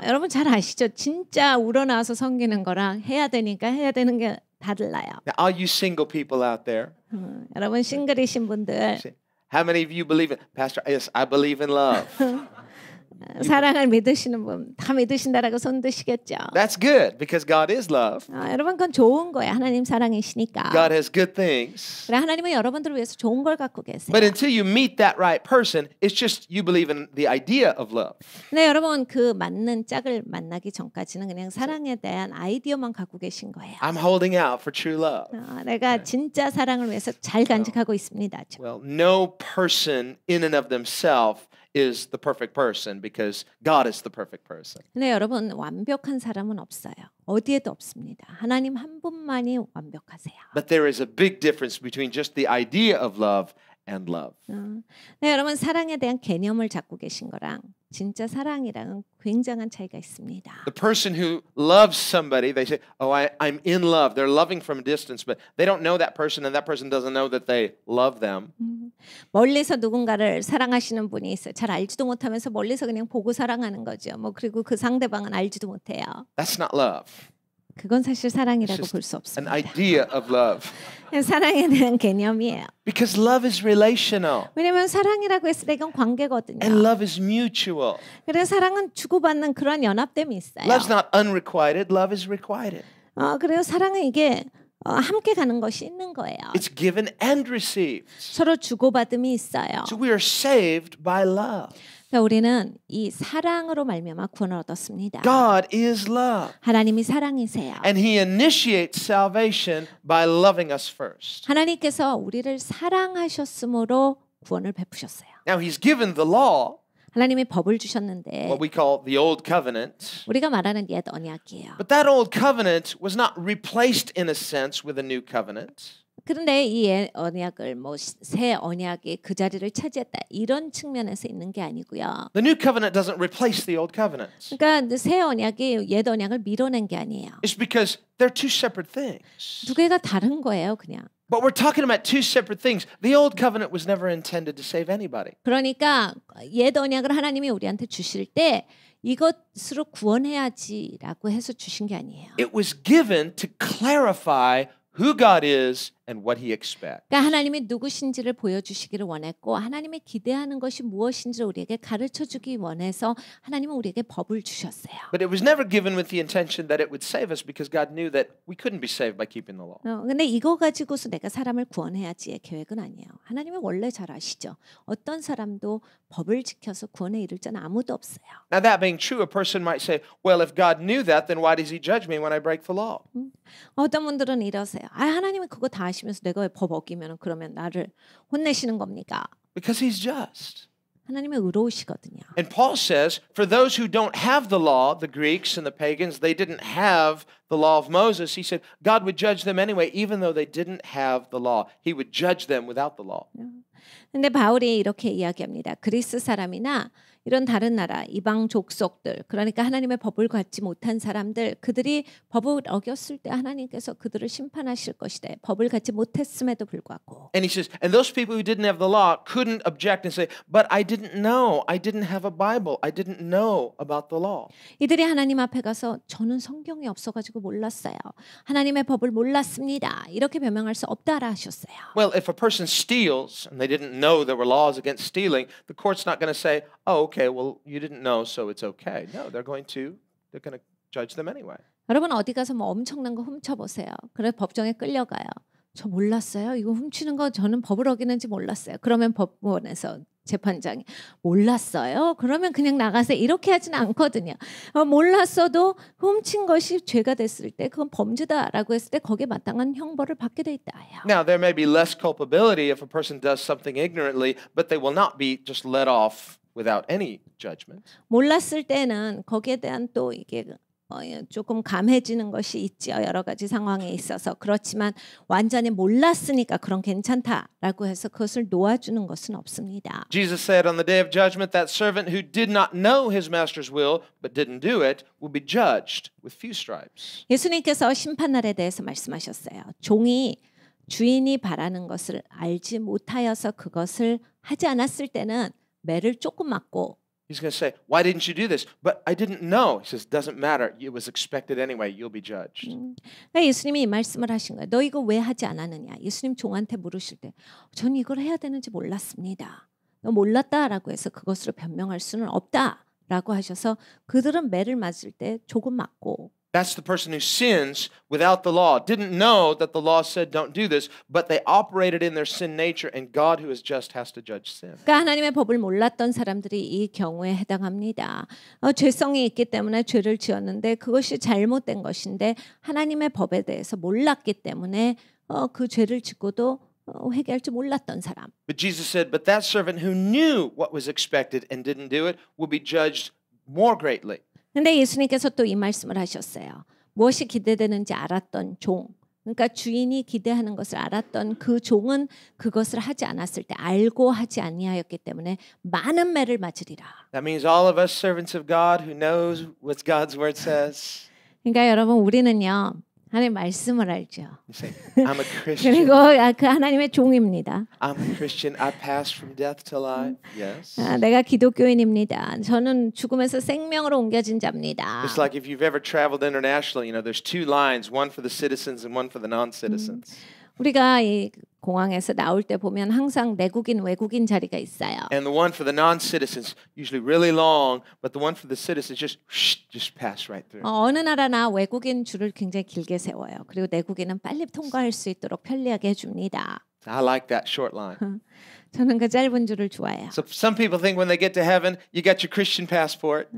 여러분 잘 아시죠? 진짜 우러나와서 섬기는 거랑 해야 되는 게 다 달라요.
Now, all you single people out there,
여러분 싱글이신 분들
how many of you believe in Pastor? Yes, I believe in love.
사랑을 믿으시는 분 다 믿으신다라고 손 드시겠죠.
That's good because God is love.
여러분 그건 좋은 거예요. 하나님 사랑이시니까.
God has good things.
그래 하나님은 여러분들을 위해서 좋은 걸 갖고 계세요.
But until you meet that right person, it's just you believe in the idea of love.
네, 여러분 그 맞는 짝을 만나기 전까지는 그냥 사랑에 대한 아이디어만 갖고 계신 거예요.
I'm holding out for true love.
내가 진짜 사랑을 위해서 잘 간직하고 있습니다.
Well, no person in and of themselves is the perfect person because God is the perfect person.
네, 여러분 완벽한 사람은 없어요. 어디에도 없습니다. 하나님 한 분만이 완벽하세요.
But there is a big difference between just the idea of love and love.
네, 여러분 사랑에 대한 개념을 갖고 계신 거랑 진짜 사랑이랑은 굉장한 차이가 있습니다.
The person who loves somebody, they say, "Oh, I'm in love." They're loving from a distance, but they don't know that person, and that person doesn't know that they love them.
멀리서 누군가를 사랑하시는 분이 있어요. 잘 알지도 못하면서 멀리서 그냥 보고 사랑하는 거죠. 뭐 그리고 그 상대방은 알지도 못해요.
That's not love.
그건 사실 사랑이라고
It's
볼 수
just an
없습니다.
idea of love.
사랑에 대한 개념이에요.
Because love is relational,
왜냐하면 사랑이라고 했을 때 이건 관계거든요.
and love is mutual.
그래서 사랑은 주고받는 그런 연합됨이 있어요.
Love's not unrequited. Love is requited.
그래서 사랑은 이게 함께 가는 것이 있는 거예요.
It's given and received.
서로 주고받음이 있어요.
So we are saved by love.
그러니까 우리는 이 사랑으로 말미암아 구원을 얻었습니다.
God is love,
하나님이 사랑이세요.
and He initiates salvation by loving us first.
하나님께서 우리를 사랑하셨으므로 구원을 베푸셨어요.
Now He's given the law,
하나님이 법을 주셨는데
what we call the Old Covenant.
우리가 말하는 옛 언약이에요.
But that Old Covenant was not replaced in a sense with a new covenant.
그런데 이 옛 언약을 뭐 새 언약이 그 자리를 차지했다 이런 측면에서 있는 게 아니고요.
The new covenant doesn't replace the old covenant.
그러니까 새 언약이 옛 언약을 밀어낸 게 아니에요.
It's because they're two separate things.
두 개가 다른 거예요, 그냥.
But we're talking about two separate things. The old covenant was never intended to save anybody.
그러니까 옛 언약을 하나님이 우리한테 주실 때 이것으로 구원해야지라고 해서 주신 게 아니에요.
It was given to clarify who God is and what He expects.
그러니까 하나님이 누구신지를 보여주시기를 원했고 하나님이 기대하는 것이 무엇인지를 우리에게 가르쳐주기 원해서 하나님은 우리에게 법을 주셨어요.
But it was never given with the intention that it would save us because God knew that we couldn't be saved by keeping the law.
근데 이거 가지고서 내가 사람을 구원해야지의 계획은 아니에요. 하나님은 원래 잘 아시죠. 어떤 사람도 법을 지켜서 구원에 이를 자는 아무도 없어요.
Now that being true, a person might say, well, if God knew that, then why does He judge me when I break the law?
어떤 분들은 이러세요. 하나님이 그거 다 아시면서 내가 왜 법 어기면 그러면 나를 혼내시는 겁니까?
Because He's just.
하나님은 의로우시거든요.
And Paul says, for those who don't have the law, the Greeks and the pagans, they didn't have the law of Moses. He said God would judge them anyway, even though they didn't have the law. He would judge them without the law.
근데 바울이 이렇게 이야기합니다. 그리스 사람이나 이런 다른 나라 이방 족속들 그러니까 하나님의 법을 갖지 못한 사람들 그들이 법을 어겼을 때 하나님께서 그들을 심판하실 것이다. 법을 갖지 못했음에도 불구하고.
And he says, and those people who didn't have the law couldn't object and say, but I didn't know. I didn't have a Bible. I didn't know about the law.
이들이 하나님 앞에 가서 저는 성경이 없어가지고 몰랐어요. 하나님의 법을 몰랐습니다. 이렇게 변명할 수 없다라 하셨어요.
Well, if a person steals and they didn't know there were laws against stealing, the court's not going to say, oh, okay, well, you didn't know, so it's okay. No, they're going to judge them anyway.
여러분 어디 가서 뭐 엄청난 거 훔쳐보세요. 그래 법정에 끌려가요. 저 몰랐어요. 이거 훔치는 거 저는 법을 어기는지 몰랐어요. 그러면 법원에서 재판장이 몰랐어요. 그러면 그냥 나가세요. 이렇게 하지는 않거든요. 몰랐어도 훔친 것이 죄가 됐을 때 그건 범죄다라고 했을 때 거기에 마땅한 형벌을 받게 돼 있다요.
Now, there may be less culpability if a person does something ignorantly, but they will not be just let off without any judgment.
몰랐을 때는 거기에 대한 또 이게 조금 감해지는 것이 있죠. 여러 가지 상황에 있어서. 그렇지만 완전히 몰랐으니까 그런 괜찮다라고 해서 그것을 놓아주는 것은 없습니다.
Jesus said on the day of judgment, that servant who did not know his master's will but didn't do it will be judged with few stripes.
예수님께서 심판날에 대해서 말씀하셨어요. 종이 주인이 바라는 것을 알지 못하여서 그것을 하지 않았을 때는 매를 조금 맞고
He's going to say, why didn't you do this? But I didn't know. He says, doesn't matter. It was expected anyway. You'll be judged.
그러니까 예수님이 이 말씀을 하신 거예요. 너 이거 왜 하지 않았느냐? 예수님 종한테 물으실 때 전 이걸 해야 되는지 몰랐습니다. 너 몰랐다라고 해서 그것으로 변명할 수는 없다라고 라고 하셔서 그들은 매를 맞을 때 조금 맞고
That's the person who sins without the law, didn't know that the law said don't do this, but they operated in their sin nature, and God, who is just, has to judge sin.
그러니까 하나님의 법을 몰랐던 사람들이 이 경우에 해당합니다. 죄성이 있기 때문에 죄를 지었는데 그것이 잘못된 것인데 하나님의 법에 대해서 몰랐기 때문에 그 죄를 짓고도 회개할 줄 몰랐던 사람.
But Jesus said, but that servant who knew what was expected and didn't do it will be judged more greatly.
근데 예수님께서 또 이 말씀을 하셨어요. 무엇이 기대되는지 알았던 종. 그러니까 주인이 기대하는 것을 알았던 그 종은 그것을 하지 않았을 때 알고 하지 아니하였기 때문에 많은 매를 맞으리라.
That means all of us servants of God who knows what God's word says.
그러니까 여러분 우리는요. 하나님 말씀을 알죠.
You say, I'm a Christian.
그리고 그 하나님의 종입니다.
I'm a Christian. I passed from death to life. Yes.
내가 기독교인입니다. 저는 죽음에서 생명으로 옮겨진 자입니다.
It's like if you've ever traveled internationally, you know, there's two lines, one for the citizens and one for the non-citizens.
우리가 이 공항에서 나올 때 보면 항상 내국인, 외국인 자리가 있어요.
And the one for the non-citizens usually really long, but the one for the citizens just pass right through.
어느 나라나 외국인 줄을 굉장히 길게 세워요. 그리고 내국인은 빨리 통과할 수 있도록 편리하게 해줍니다.
I like that short line.
저는 그 짧은 줄을 좋아해요.
So some people think when they get to heaven, you got your Christian passport.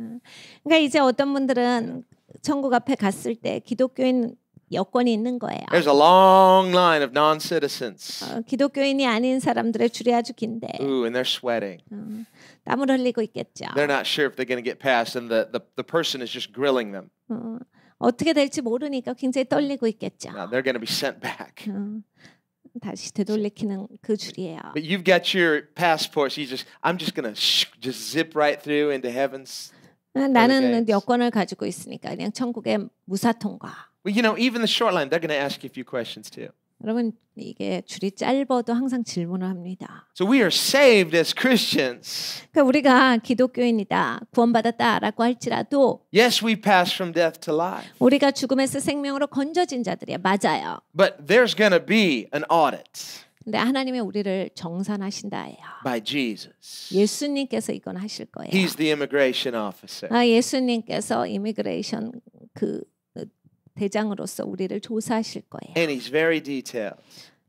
그러니까 이제 어떤 분들은 천국 앞에 갔을 때 기독교인 여권이 있는 거예요.
There's a long line of non-citizens.
기독교인이 아닌 사람들의 줄이 아주 긴데
Ooh, and they're sweating.
땀을 흘리고 있겠죠.
They're not sure if they're going to get past, and the person is just grilling them.
어떻게 될지 모르니까 굉장히 떨리고 있겠죠.
Now they're going to be sent back.
다시 되돌리키는 그 줄이에요.
But you've got your passports. I'm just going to just zip right through into heaven's.
나는 여권을 가지고 있으니까 그냥 천국에 무사 통과.
Well, you know, even the short line, they're going to ask you a few questions too.
여러분 이게 줄이 짧아도 항상 질문을 합니다.
So we are saved as Christians.
그러니까 우리가 기독교인이다, 구원받았다라고 할지라도
Yes, we pass from death to life.
우리가 죽음에서 생명으로 건져진 자들이야. 맞아요.
But there's going to be an audit
근데 하나님이 우리를 정산하신다예요.
by Jesus.
예수님께서 이건 하실 거예요.
He's the immigration officer.
예수님께서 이미그레이션 그 대장으로서 우리를 조사하실 거예요.
And he's very detailed.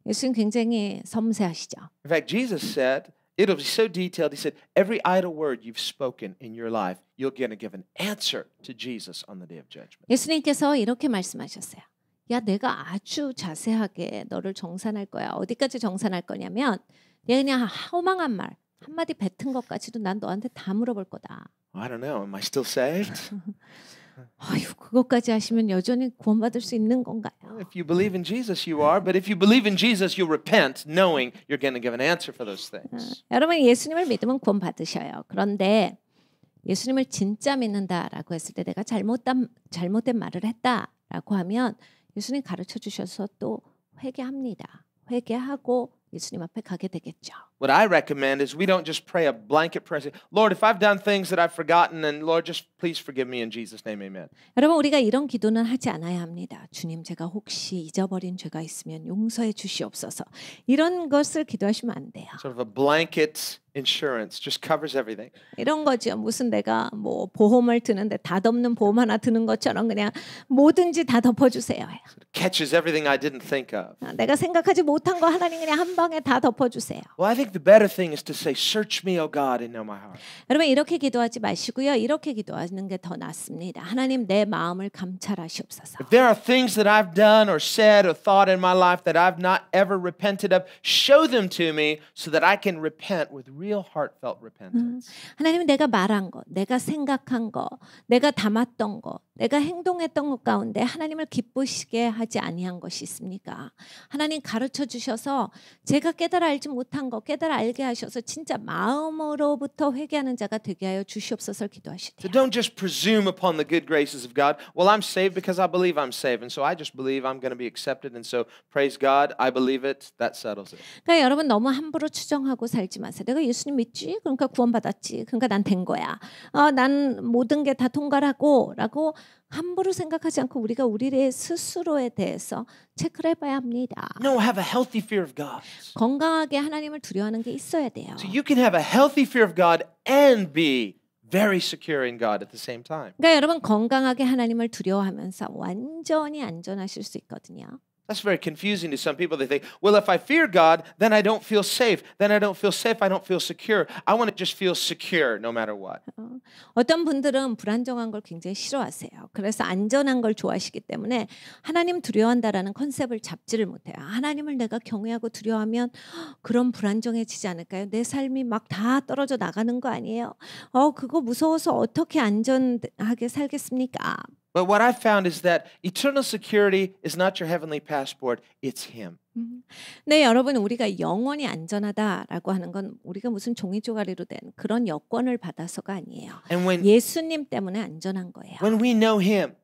예수님 굉장히 섬세하시죠.
In fact, Jesus said, it'll be so detailed. He said, every idle word you've spoken in your life, you're going to give an answer to Jesus on the day of judgment.
예수님께서 이렇게 말씀하셨어요. 야, 내가 아주 자세하게 너를 정산할 거야. 어디까지 정산할 거냐면 내가 그냥 허망한 말 한마디 뱉은 것까지도 난 너한테 다 물어볼 거다.
I don't know. Am I still saved?
아유, 그것까지 하시면 여전히 구원받을 수 있는 건가요?
If you believe in Jesus, you are. But if you believe in Jesus, you'll repent, knowing you're going to give an answer for those things.
여러분 예수님을 믿으면 구원받으셔요. 그런데 예수님을 진짜 믿는다라고 했을 때 내가 잘못된 말을 했다라고 하면 예수님 가르쳐 주셔서 또 회개합니다. 회개하고 예수님 앞에 가게 되겠죠.
What I recommend is we don't just pray a blanket prayer. Say, Lord, if I've done things that I've forgotten, and Lord, just please forgive me in Jesus' name, amen.
여러분 우리가 이런 기도는 하지 않아야 합니다. 주님 제가 혹시 잊어버린 죄가 있으면 용서해 주시옵소서. 이런 것을 기도하시면 안 돼요.
Sort of a blanket insurance just covers everything.
이런 거죠. 무슨 내가 뭐 보험을 드는데 다 덮는 보험 하나 드는 것처럼 그냥 뭐든지 다 덮어주세요.
Catches everything I didn't think of.
내가 생각하지 못한 거 하나님 그냥 한 방에 다 덮어주세요.
Well, I think the better thing is to say, search me, O God, and know my heart.
여러분 이렇게 기도하지 마시고요. 이렇게 기도하는 게 더 낫습니다. 하나님 내 마음을 감찰하시옵소서.
If there are things that I've done or said or thought in my life that I've not ever repented of, show them to me so that I can repent with real heartfelt repentance.
하나님 내가 말한 것, 내가 생각한 것, 내가 담았던 것, 내가 행동했던 것 가운데 하나님을 기쁘시게 하지 아니한 것이 있습니까? 하나님 가르쳐 주셔서 제가 깨달아 알지 못한 것 깨달아 알게 하셔서 진짜 마음으로부터 회개하는 자가 되게 하여 주시옵소서 기도하시대요.
So don't just presume upon the good graces of God. Well, I'm saved because I believe I'm saved, and so I just believe I'm going to be accepted, and so praise God, I believe it. That settles it.
그러니까 여러분 너무 함부로 추정하고 살지 마세요. 내가 예수님 믿지? 그러니까 구원받았지. 그러니까 난 된 거야. 난 모든 게 다 통과라고라고 함부로 생각하지 않고 우리가 우리의 스스로에 대해서 체크를 해봐야 합니다.
No, have a healthy fear of God.
건강하게 하나님을 두려워하는 게 있어야 돼요.
So you can have a healthy fear of God and be very secure in God at the same time.
그러니까 여러분 건강하게 하나님을 두려워하면서 완전히 안전하실 수 있거든요.
That's very confusing to some people. They think, well, if I fear God, then I don't feel safe. Then I don't feel safe. I don't feel secure. I want to just feel secure no matter what.
어떤 분들은 불안정한 걸 굉장히 싫어하세요. 그래서 안전한 걸 좋아하시기 때문에 하나님 두려워한다라는 컨셉을 잡지를 못해요. 하나님을 내가 경외하고 두려워하면 그런 불안정해지지 않을까요? 내 삶이 막 다 떨어져 나가는 거 아니에요? 그거 무서워서 어떻게 안전하게 살겠습니까?
But what I've found is that eternal security is not your heavenly passport, it's Him.
네, 여러분 우리가 영원히 안전하다라고 하는 건 우리가 무슨 종이 조가리로 된 그런 여권을 받아서가 아니에요.
And when
예수님 때문에 안전한 거예요.
we know Him,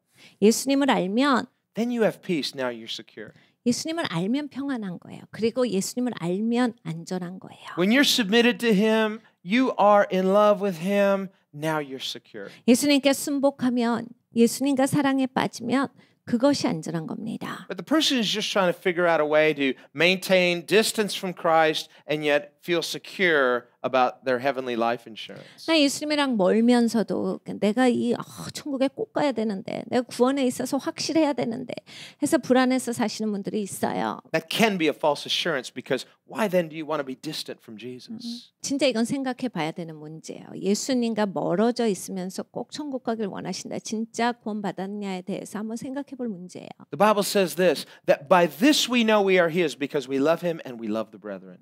예수님을 알면
then you have peace. Now you're secure.
예수님을 알면 평안한 거예요. 그리고 예수님을 알면 안전한 거예요.
When you're submitted to Him, you are in love with Him. Now you're secure.
예수님께 순복하면 예수님과 사랑에 빠지면 그것이 안전한 겁니다.
But the person is just trying to figure out a way to maintain distance from Christ and yet feel secure about their heavenly life insurance.
예수님이랑 멀면서도 내가 이 천국에 꼭 가야 되는데 내가 구원에 있어서 확실해야 되는데 해서 불안해서 사시는 분들이 있어요.
That can be a false assurance because why then do you want to be distant from Jesus?
진짜 이건 생각해 봐야 되는 문제예요. 예수님과 멀어져 있으면서 꼭 천국 가길 원하신다. 진짜 구원 받았냐에 대해서 한번 생각해 볼 문제예요.
The Bible says this, that by this we know we are His because we love Him and we love the brethren.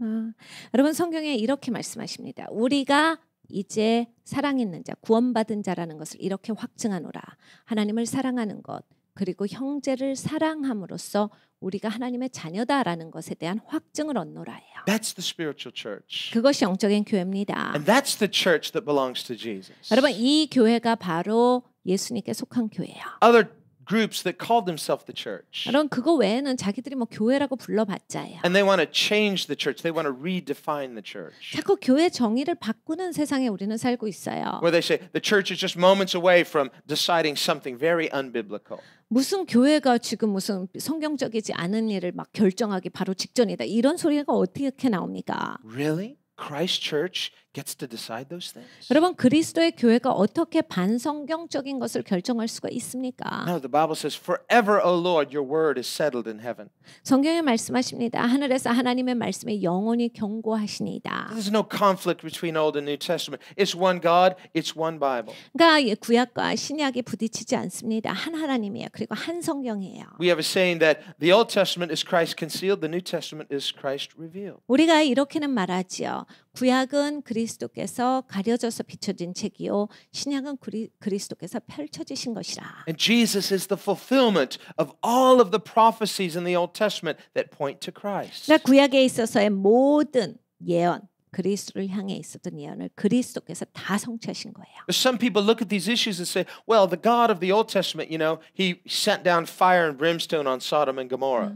여러분 성경에 이렇게 말씀하십니다. 우리가 이제 사랑 있는 자, 구원받은 자라는 것을 이렇게 확증하노라. 하나님을 사랑하는 것, 그리고 형제를 사랑함으로써 우리가 하나님의 자녀다라는 것에 대한 확증을 얻노라예요.
That's the spiritual church.
그것이 영적인 교회입니다.
And that's the church that belongs to Jesus.
여러분 이 교회가 바로 예수님께 속한 교회예요.
Other groups that called themselves the church.
여러분 그거 외에는 자기들이 뭐 교회라고 불러봤자예요.
And they want to change the church. They want to redefine the church.
자꾸 교회 정의를 바꾸는 세상에 우리는 살고 있어요.
Where they say the church is just moments away from deciding something very unbiblical.
무슨 교회가 지금 무슨 성경적이지 않은 일을 막 결정하기 바로 직전이다. 이런 소리가 어떻게 나옵니까?
Really? Christ Church gets to decide those things?
여러분 그리스도의 교회가 어떻게 반성경적인 것을 결정할 수가 있습니까?
No, the Bible says, "Forever, O Lord, your word is settled in heaven."
성경에 말씀하십니다. 하늘에서 하나님의 말씀이 영원히 경고하시니이다.
There's no conflict between Old and New Testament. It's one God, it's one Bible.
그러니까 구약과 신약이 부딪히지 않습니다. 한 하나님이에요. 그리고 한 성경이에요.
We have a saying that the Old Testament is Christ concealed, the New Testament is Christ revealed.
우리가 이렇게는 말하지요. 구약은 그리스도께서 가려져서 비춰진 책이요 신약은 그리스도께서 펼쳐지신 것이라.
And Jesus is the fulfillment of all of the prophecies in the Old Testament that point to Christ.
그러니까 구약에 있어서의 모든 예언, 그리스도를 향해 있었던 예언을 그리스도께서 다 성취하신 거예요.
Some people look at these issues and say, well, the God of the Old Testament, He sent down fire and brimstone on Sodom and Gomorrah.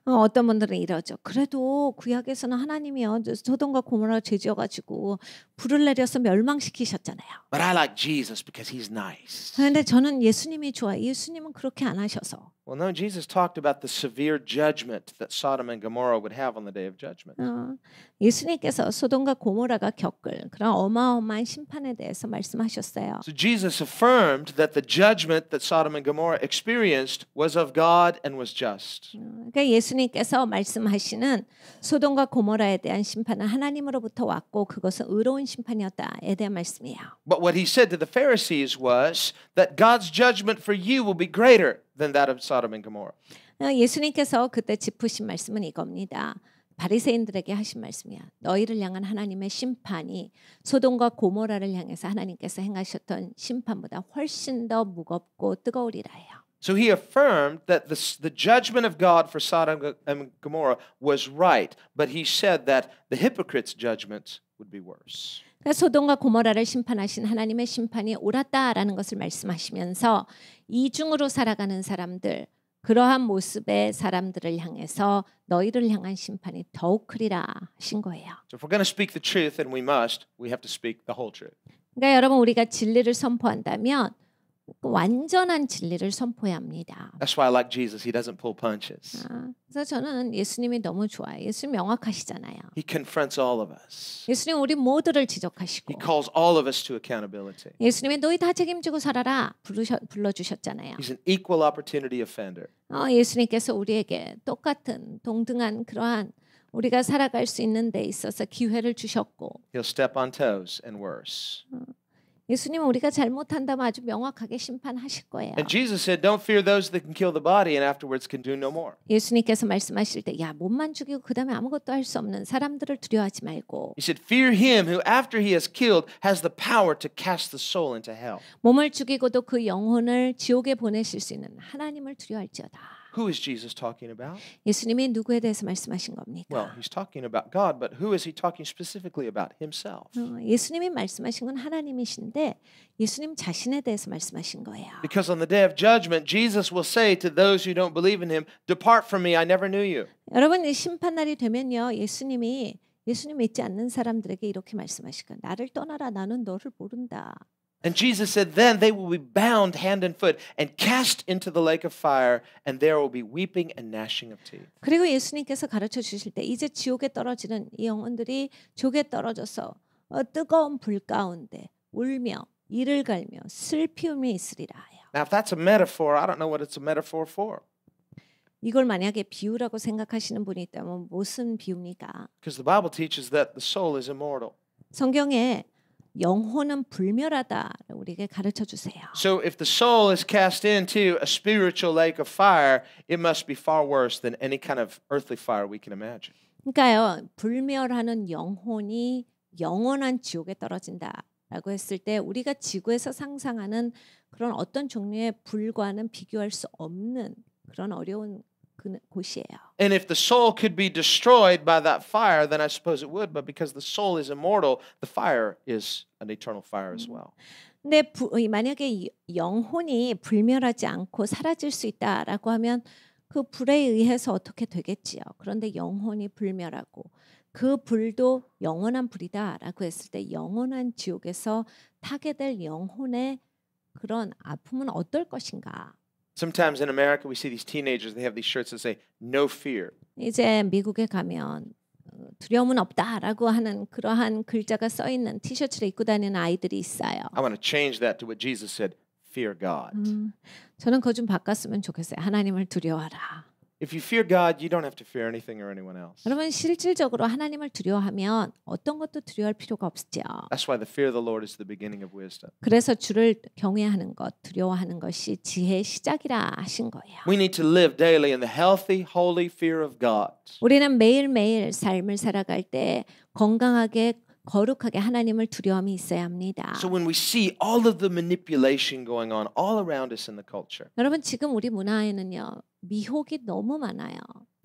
어떤 분들은 이러죠. 그래도 구약에서는 하나님이요 소돔과 고모라 죄지어가지고 불을 내려서 멸망시키셨잖아요.
But I like Jesus because He's nice.
그런데 저는 예수님이 좋아요. 예수님은 그렇게 안 하셔서.
Well, no, Jesus talked about the severe judgment that Sodom and Gomorrah would have on the day of judgment.
예수님께서 소돔과 고모라가 겪을 그런 어마어마한 심판에 대해서 말씀하셨어요.
So Jesus affirmed that the judgment that Sodom and Gomorrah experienced was of God and was just.
그러니까 예수님께서 말씀하시는 소돔과 고모라에 대한 심판은 하나님으로부터 왔고 그것은 의로운 심판이었다에 대한 말씀이에요.
But what He said to the Pharisees was that God's judgment for you will be greater than that of Sodom and Gomorrah.
예수님께서 그때 짚으신 말씀은 이겁니다. 바리새인들에게 하신 말씀이야. 너희를 향한 하나님의 심판이 소돔과 고모라를 향해서 하나님께서 행하셨던 심판보다 훨씬 더 무겁고 뜨거우리라요.
So He affirmed that the judgment of God for Sodom and Gomorrah was right, but He said that the hypocrites' judgment would be worse.
그러니까 소돔과 고모라를 심판하신 하나님의 심판이 옳았다라는 것을 말씀하시면서 이중으로 살아가는 사람들, 그러한 모습의 사람들을 향해서 너희를 향한 심판이 더욱 크리라 하신 거예요.
So if we're going to speak the truth, and we have to speak the whole truth.
그러니까 여러분 우리가 진리를 선포한다면 완전한 진리를 선포해야 합니다.
That's why I like Jesus. He doesn't pull punches.
그래서 저는 예수님이 너무 좋아요. 예수님 명확하시잖아요.
He confronts all of us.
예수님 우리 모두를
He
지적하시고
calls all of us to accountability.
예수님이 너희 다 책임지고 살아라 불러주셨잖아요.
He's an equal opportunity offender.
예수님께서 우리에게 똑같은 동등한 그러한 우리가 살아갈 수 있는 데 있어서 기회를 주셨고
He'll step on toes and worse.
예수님은 우리가 잘못한다면 아주 명확하게 심판하실 거예요.
And Jesus said, don't fear those that can kill the body and afterwards can do no more.
예수님께서 말씀하실 때 야 몸만 죽이고 그다음에 아무것도 할 수 없는 사람들을 두려워하지 말고
He said, fear him who after he has killed has the power to cast the soul into hell.
몸을 죽이고도 그 영혼을 지옥에 보내실 수 있는 하나님을 두려워할지어다.
Who is Jesus talking about?
예수님이 누구에 대해서 말씀하신 겁니까?
Well, he's talking about God, but who is he talking specifically about? Himself.
예수님이 말씀하신 건 하나님이신데 예수님 자신에 대해서 말씀하신 거예요.
Because on the day of judgment, Jesus will say to those who don't believe in him, depart from me, I never knew you.
여러분 이 심판날이 되면요. 예수님이 예수님 믿지 않는 사람들에게 이렇게 말씀하실 거예요. 나를 떠나라 나는 너를 모른다.
And Jesus said, then they will be bound hand and foot and cast into the lake of fire, and there will be weeping and gnashing of teeth.
그리고 예수님께서 가르쳐 주실 때 이제 지옥에 떨어지는 이 영혼들이 지옥에 떨어져서 뜨거운 불 가운데 울며 이를 갈며 슬피움이 있으리라 하여.
Now, if that's a metaphor, I don't know what it's a metaphor for.
이걸 만약에 비유라고 생각하시는 분이 있다면 무슨 비유입니까?
Because the Bible teaches that the soul is immortal.
성경에 영혼은 불멸하다 우리에게 가르쳐 주세요.
So if the soul is cast into a spiritual lake of fire, it must be far worse than any kind of earthly fire we can imagine.
그러니까요. 불멸하는 영혼이 영원한 지옥에 떨어진다라고 했을 때 우리가 지구에서 상상하는 그런 어떤 종류의 불과는 비교할 수 없는 그런 어려운 곳이에요.
And if the soul could be destroyed by that fire, then I suppose it would. But because the soul is immortal, the fire is an eternal fire as well.
근데 만약에 영혼이 불멸하지 않고 사라질 수 있다라고 하면 그 불에 의해서 어떻게 되겠지요. 그런데 영혼이 불멸하고 그 불도 영원한 불이다라고 했을 때 영원한 지옥에서 타게 될 영혼의 그런 아픔은 어떨 것인가?
Sometimes in America, we see these teenagers, they have these shirts that say, no fear.
이제 미국에 가면 두려움은 없다라고 하는 그러한 글자가 써 있는 티셔츠를 입고 다니는 아이들이 있어요.
I want to change that to what Jesus said, fear God.
저는 그거 좀 바꿨으면 좋겠어요. 하나님을 두려워하라.
If you fear God, you don't have to fear anything or anyone else.
여러분 실질적으로 하나님을 두려워하면 어떤 것도 두려워할 필요가 없죠.
That's why the fear of the Lord is the beginning of wisdom.
그래서 주를 경외하는 것, 두려워하는 것이 지혜의 시작이라 하신 거예요.
We need to live daily in the healthy, holy fear of God.
우리는 매일매일 삶을 살아갈 때 건강하게 거룩하게 하나님을 두려움이 있어야 합니다.
So when we see all of the manipulation going on all around us in the culture,
여러분 지금 우리 문화에는요 미혹이 너무 많아요.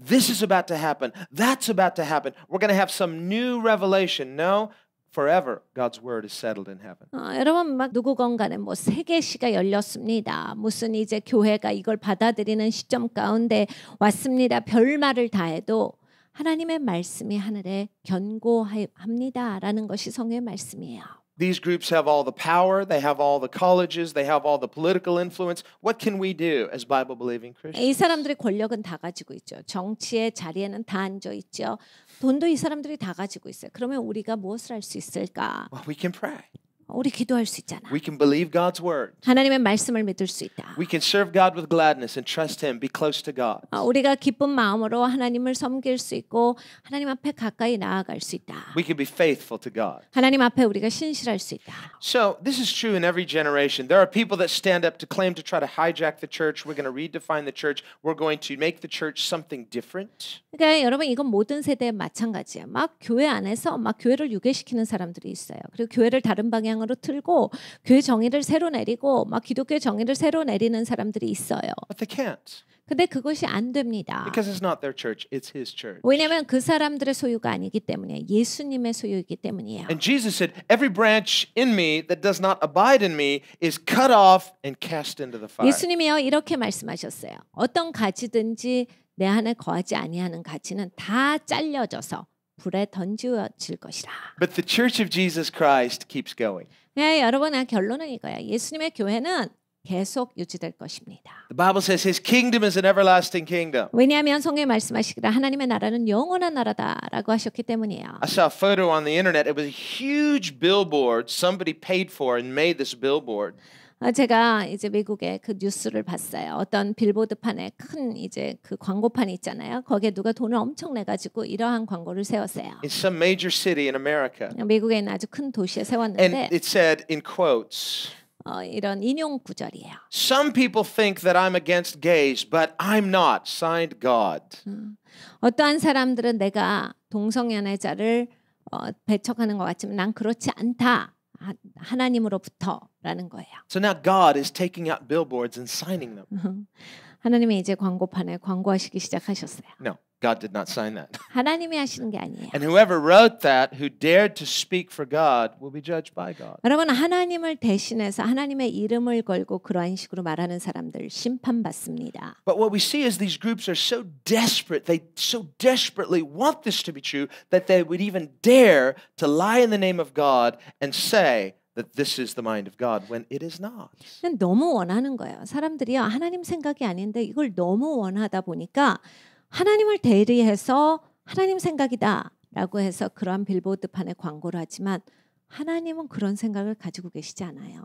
this is about to happen, that's about to happen, we're going to have some new revelation. No, forever God's word is settled in heaven.
여러분 막 누구 건가는 뭐 세계시가 열렸습니다. 무슨 이제 교회가 이걸 받아들이는 시점 가운데 왔습니다. 별말을 다 해도 하나님의 말씀이 하늘에 견고합니다라는 것이 성경의 말씀이에요.
These groups have all the power, they have all the colleges, they have all the political influence. What can we do as Bible-believing Christians?
이 사람들의 권력은 다 가지고 있죠. 정치의 자리에는 다 앉아 있죠. 돈도 이 사람들이 다 가지고 있어요. 그러면 우리가 무엇을 할 수 있을까?
Well, we can pray.
우리 기도할 수 있잖아.
We can believe God's word.
하나님의 말씀을 믿을 수 있다.
We can serve God with gladness and trust Him, be close to God.
우리가 기쁜 마음으로 하나님을 섬길 수 있고 하나님 앞에 가까이 나아갈 수 있다.
We can be faithful to God.
하나님 앞에 우리가 신실할 수 있다.
So this is true in every generation. There are people that stand up to claim to try to hijack the church. We're going to redefine the church. We're going to make the church something different.
그러니까 여러분 이건 모든 세대에 마찬가지예요. 막 교회 안에서 막 교회를 유괴시키는 사람들이 있어요. 그리고 교회를 다른 방향으로 틀고 교회 정의를 새로 내리고 막 기독교 정의를 새로 내리는 사람들이 있어요.
But they can't.
근데 그것이 안 됩니다.
Because it's not their church, it's His church.
왜냐하면 그 사람들의 소유가 아니기 때문에 예수님의 소유이기 때문이에요.
And Jesus said, every branch in me that does not abide in me is cut off and cast into the fire.
예수님이요 이렇게 말씀하셨어요. 어떤 가지든지 내 안에 거하지 아니하는 가지는 다 잘려져서 불에 던져질 것이라.
But the church of Jesus Christ keeps going.
네, 여러분 결론은 이거야. 예수님의 교회는 계속 유지될 것입니다.
The Bible says his kingdom is an everlasting kingdom.
왜냐하면 성경에 말씀하시기를 하나님의 나라는 영원한 나라다라고 하셨기 때문이에요.
I saw a photo on the internet. It was a huge billboard somebody paid for and made this billboard.
제가 이제 미국의 그 뉴스를 봤어요. 어떤 빌보드판에 큰 이제 그 광고판이 있잖아요. 거기에 누가 돈을 엄청 내 가지고 이러한 광고를 세웠어요.
In some major city in America.
미국에 있는 아주 큰 도시에
And
세웠는데
it said in quotes,
이런 인용 구절이에요.
some people think that I'm against gays, but I'm not. Signed God.
어떠한 사람들은 내가 동성연애자를 배척하는 것 같지만 난 그렇지 않다. 하나님으로부터라는 거예요.
So now God is taking out billboards and signing them.
하나님이 이제 광고판에 광고하시기 시작하셨어요.
No, God did not sign that.
하나님이 하시는 게 아니에요.
And whoever wrote that, who dared to speak for God, will be judged by God.
여러분 하나님을 대신해서 하나님의 이름을 걸고 그러한 식으로 말하는 사람들 심판받습니다.
But what we see is these groups are so desperate, they so desperately want this to be true that they would even dare to lie in the name of God and say that this is the mind of God when it is not.
너무 원하는 거예요. 사람들이요 하나님 생각이 아닌데 이걸 너무 원하다 보니까 하나님을 대리해서 하나님 생각이다라고 해서 그러한 빌보드판에 광고를 하지만 하나님은 그런 생각을 가지고 계시지 않아요.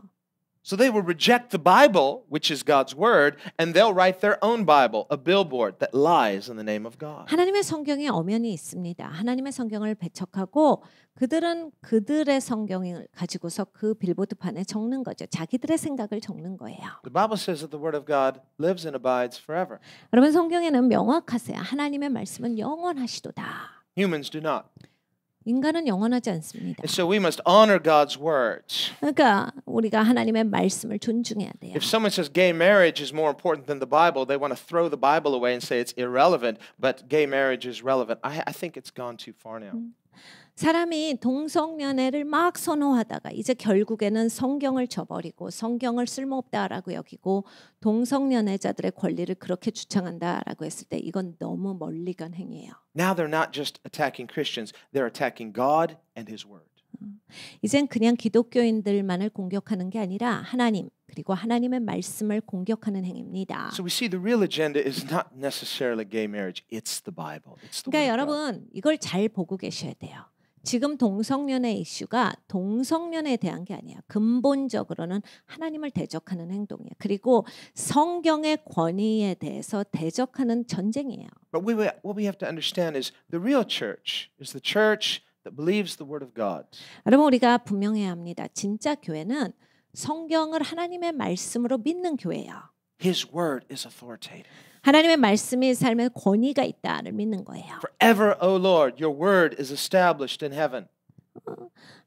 So they will reject the Bible, which is God's word, and they'll write their own Bible, a billboard that lies in the name of God.
하나님의 성경에 엄연히 있습니다. 하나님의 성경을 배척하고 그들은 그들의 성경을 가지고서 그 빌보드판에 적는 거죠. 자기들의 생각을 적는 거예요.
The Bible says that the word of God lives and abides forever.
여러분 성경에는 명확하세요. 하나님의 말씀은 영원하시도다.
Humans do not.
인간은 영원하지 않습니다.
And so we must honor God's words.
그러니까 우리가 하나님의 말씀을 존중해야 돼요.
If someone says gay marriage is more important than the Bible, they want to throw the Bible away and say it's irrelevant, but gay marriage is relevant. I think it's gone too far now.
사람이 동성연애를 막 선호하다가 이제 결국에는 성경을 저버리고 성경을 쓸모없다라고 여기고 동성연애자들의 권리를 그렇게 주창한다라고 했을 때 이건 너무 멀리 간 행위예요.
Now they're not just attacking Christians, they're attacking God and His Word.
이젠 그냥 기독교인들만을 공격하는 게 아니라 하나님 그리고 하나님의 말씀을 공격하는 행위입니다.
So we see the real agenda is not necessarily gay marriage, it's the Bible. It's the
그러니까
Word of God.
여러분 이걸 잘 보고 계셔야 돼요. 지금 동성연애 이슈가 동성연애에 대한 게 아니에요. 근본적으로는 하나님을 대적하는 행동이에요. 그리고 성경의 권위에 대해서 대적하는 전쟁이에요.
But what we have to understand is the real church is the church that believes the Word of God.
여러분 우리가 분명해야 합니다. 진짜 교회는 성경을 하나님의 말씀으로 믿는 교회예요.
His Word is authoritative.
하나님의 말씀이 삶에 권위가 있다를 믿는 거예요.
Forever, O Lord, your Word is established in heaven.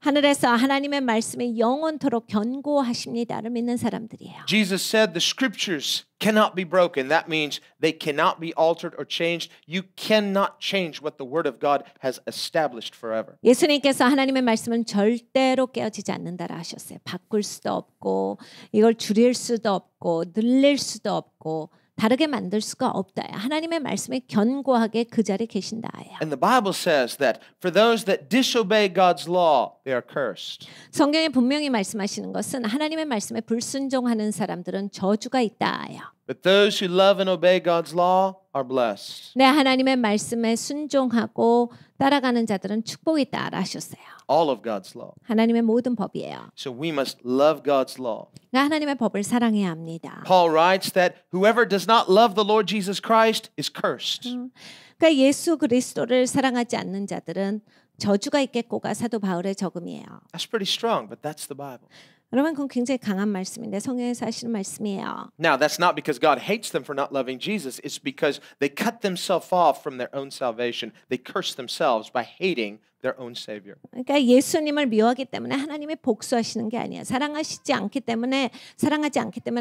하늘에서 하나님의 말씀이 영원토록 견고하십니다를 믿는 사람들이에요.
Jesus said the scriptures cannot be broken. That means they cannot be altered or changed. You cannot change what the Word of God has established forever.
예수님께서 하나님의 말씀은 절대로 깨어지지 않는다라 하셨어요. 바꿀 수도 없고 이걸 줄일 수도 없고 늘릴 수도 없고 다르게 만들 수가 없다. 하나님의 말씀에 견고하게 그 자리에 계신다예요.
And the Bible says that for those that disobey God's law, they are cursed.
성경에 분명히 말씀하시는 것은 하나님의 말씀에 불순종하는 사람들은 저주가 있다예요.
But those who love and obey God's law are blessed.
네, 하나님의 말씀에 순종하고 따라가는 자들은 축복이 있다라 하셨어요.
All of God's law.
하나님의 모든 법이에요.
So we must love God's law.
하나님의 법을 사랑해야 합니다.
Paul writes that whoever does not love the Lord Jesus Christ is cursed.
그러니까 예수 그리스도를 사랑하지 않는 자들은 저주가 있겠고가 사도 바울의 적음이에요.
That's pretty strong, but that's the Bible.
여러분 그건 굉장히 강한 말씀인데 성경에서 하시는 말씀이에요.
Now, that's not because God hates them for not loving Jesus. It's because they cut themselves off from their own salvation. They curse themselves by hating their own Savior.
그러니까 예수님을 미워하기 때문에 하나님이 복수하시는 게 아니에요. 사랑하지 않기 때문에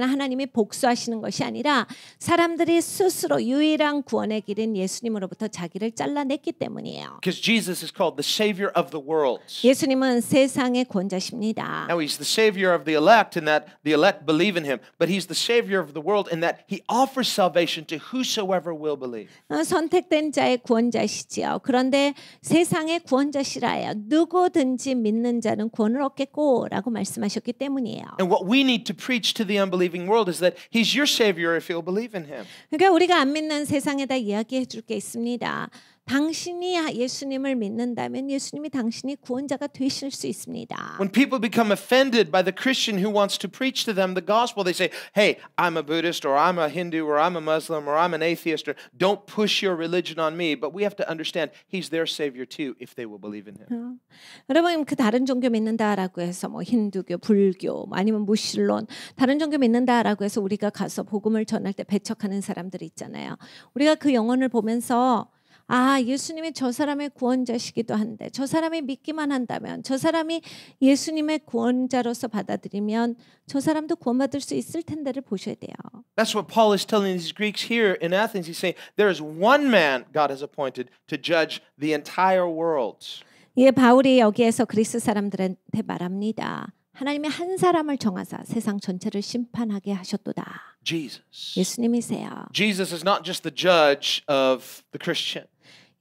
하나님이 복수하시는 것이 아니라 사람들이 스스로 유일한 구원의 길인 예수님으로부터 자기를 잘라냈기 때문이에요.
Because Jesus is called the Savior of the world.
예수님은 세상의 구원자십니다.
Now, He's the Savior of the elect in that the elect believe in Him. But He's the Savior of the world in that He offers salvation to whosoever will believe.
선택된 자의 구원자시지요. 그런데 세상의 구원자 구원자시라야 누구든지 믿는 자는 구원을 얻겠고라고 말씀하셨기 때문이에요.
And what we need to preach to the unbelieving world is that He's your Savior if you'll believe in Him.
그러니까 우리가 안 믿는 세상에다 이야기해 줄 게 있습니다. 당신이 예수님을 믿는다면 예수님이 당신이 구원자가 되실 수 있습니다.
When people become offended by the Christian who wants to preach to them the gospel, they say, hey, I'm a Buddhist or I'm a Hindu or I'm a Muslim or I'm an atheist or don't push your religion on me. But we have to understand He's their Savior too if they will believe in Him.
여러분 그 다른 종교 믿는다라고 해서 뭐 힌두교, 불교 아니면 무슬론 다른 종교 믿는다라고 해서 우리가 가서 복음을 전할 때 배척하는 사람들이 있잖아요. 우리가 그 영혼을 보면서 아, 예수님이 저 사람의 구원자시기도 한데 저 사람이 믿기만 한다면 저 사람이 예수님의 구원자로서 받아들이면 저 사람도 구원받을 수 있을 텐데를 보셔야 돼요.
That's what Paul is telling these Greeks here in Athens. He's saying there is one man God has appointed to judge the entire world.
예, 바울이 여기에서 그리스 사람들한테 말합니다. 하나님이 한 사람을 정하사 세상 전체를 심판하게 하셨도다.
Jesus.
예수님이세요.
Jesus is not just the judge of the Christian.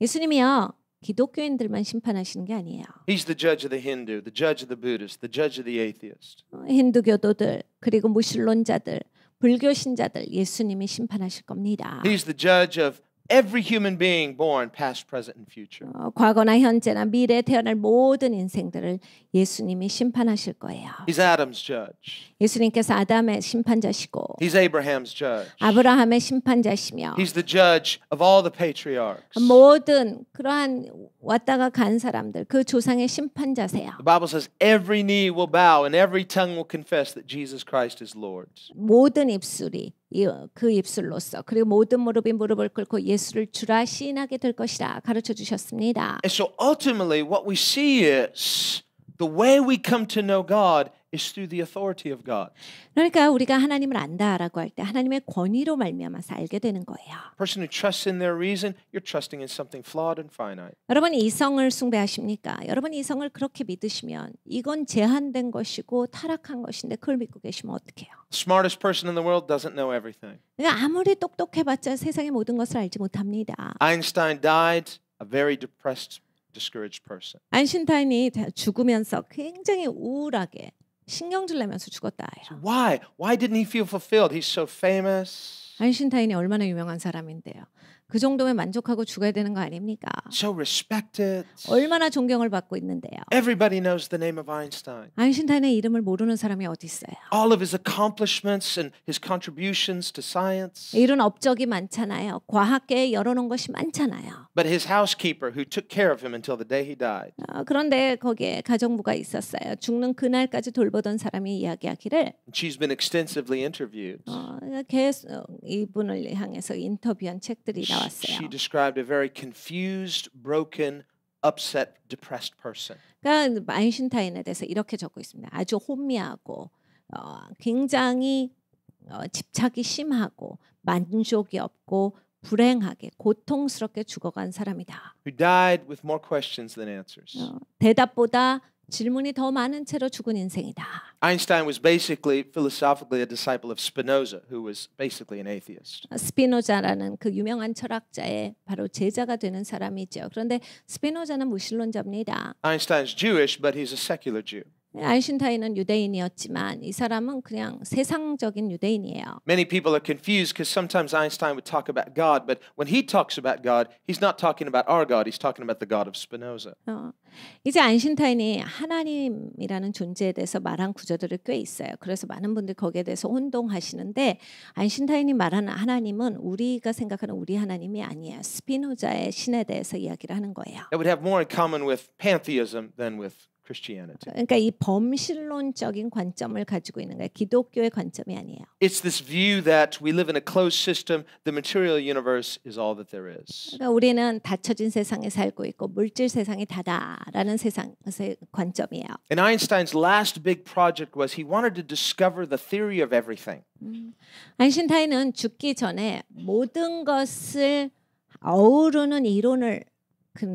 예수님이요. 기독교인들만 심판하시는 게 아니에요.
He's the judge of the Hindu, the judge of the Buddhist, the judge of the atheist.
힌두교도들 그리고 무슬론자들, 불교 신자들 예수님이 심판하실 겁니다.
He's the judge of every human being born, past, present, and future.
과거나 현재나 미래에 태어날 모든 인생들을 예수님이 심판하실 거예요.
He's Adam's judge.
예수님께서 아담의 심판자시고
He's Abraham's judge.
아브라함의 심판자시며
He's the judge of all the patriarchs.
모든 그러한 왔다가 간 사람들 그 조상의 심판자세요.
The Bible says every knee will bow and every tongue will confess that Jesus Christ is Lord.
모든 입술이 그 입술로서 그리고 모든 무릎이 무릎을 꿇고 예수를 주라 시인하게 될 것이라 가르쳐 주셨습니다.
And so ultimately what we see is the way we come to know God is through the authority of God.
그러니까 우리가 하나님을 안다라고 할 때 하나님의 권위로 말미암아서 알게 되는 거예요.
Person who trusts in their reason, you're trusting in something flawed and finite.
여러분 이성을 숭배하십니까? 여러분 이성을 그렇게 믿으시면 이건 제한된 것이고 타락한 것인데 그걸 믿고 계시면 어떡해요?
The smartest person in the world doesn't know everything.
그러니까 아무리 똑똑해봤자 세상의 모든 것을 알지 못합니다.
Einstein died a very depressed, discouraged person.
아인슈타인이 죽으면서 굉장히 우울하게 신경질 내면서 죽었다예요.
Why? Why didn't he feel fulfilled? He's so famous.
아인슈타인이 얼마나 유명한 사람인데요. 그 정도면 만족하고 죽어야 되는 거 아닙니까?
So respected.
얼마나 존경을 받고 있는데요.
Everybody knows the name of Einstein.
아인슈타인의 이름을 모르는 사람이 어디 있어요?
All of his accomplishments and his contributions to science.
이런 업적이 많잖아요. 과학계에 열어놓은 것이 많잖아요.
But his housekeeper who took care of him until the day he died.
그런데 거기에 가정부가 있었어요. 죽는 그날까지 돌보던 사람이 이야기하기를
She's been extensively interviewed.
계속 이분을 향해서 인터뷰한 책들이 나왔어요.
She described a very confused, broken, upset, depressed person.
그러니까 아인슈타인에 대해서 이렇게 적고 있습니다. 아주 혼미하고 굉장히 집착이 심하고 만족이 없고 불행하게 고통스럽게 죽어간 사람이다.
Who died with more questions than answers.
대답보다 질문이 더 많은 채로 죽은 인생이다.
Einstein was basically, philosophically, a disciple of Spinoza, who was basically an atheist.
스피노자라는 그 유명한 철학자의 바로 제자가 되는 사람이죠. 그런데 스피노자는 무신론자입니다.
Einstein's Jewish, but he's a secular Jew.
아인슈타인은 유대인이었지만 이 사람은 그냥 세상적인 유대인이에요.
Many people are confused because sometimes Einstein would talk about God, but when he talks about God, he's not talking about our God, he's talking about the God of Spinoza.
이제 아인슈타인이 하나님이라는 존재에 대해서 말한 구절들이 꽤 있어요. 그래서 많은 분들이 거기에 대해서 혼동하시는데 아인슈타인이 말하는 하나님은 우리가 생각하는 우리 하나님이 아니에요. 스피노자의 신에 대해서 이야기를 하는 거예요.
It would have more in common with pantheism than with Christianity.
그러니까 이 범실론적인 관점을 가지고 있는 거예요. 기독교의 관점이 아니에요.
It's this view that we live in a closed system, the material universe is all that there is.
그러니까 우리는 닫혀진 세상에 살고 있고 물질 세상이 다다라는 세상의 관점이에요.
And Einstein's last big project was he wanted to discover the theory of everything.
아인슈타인은 죽기 전에 모든 것을 어우르는 이론을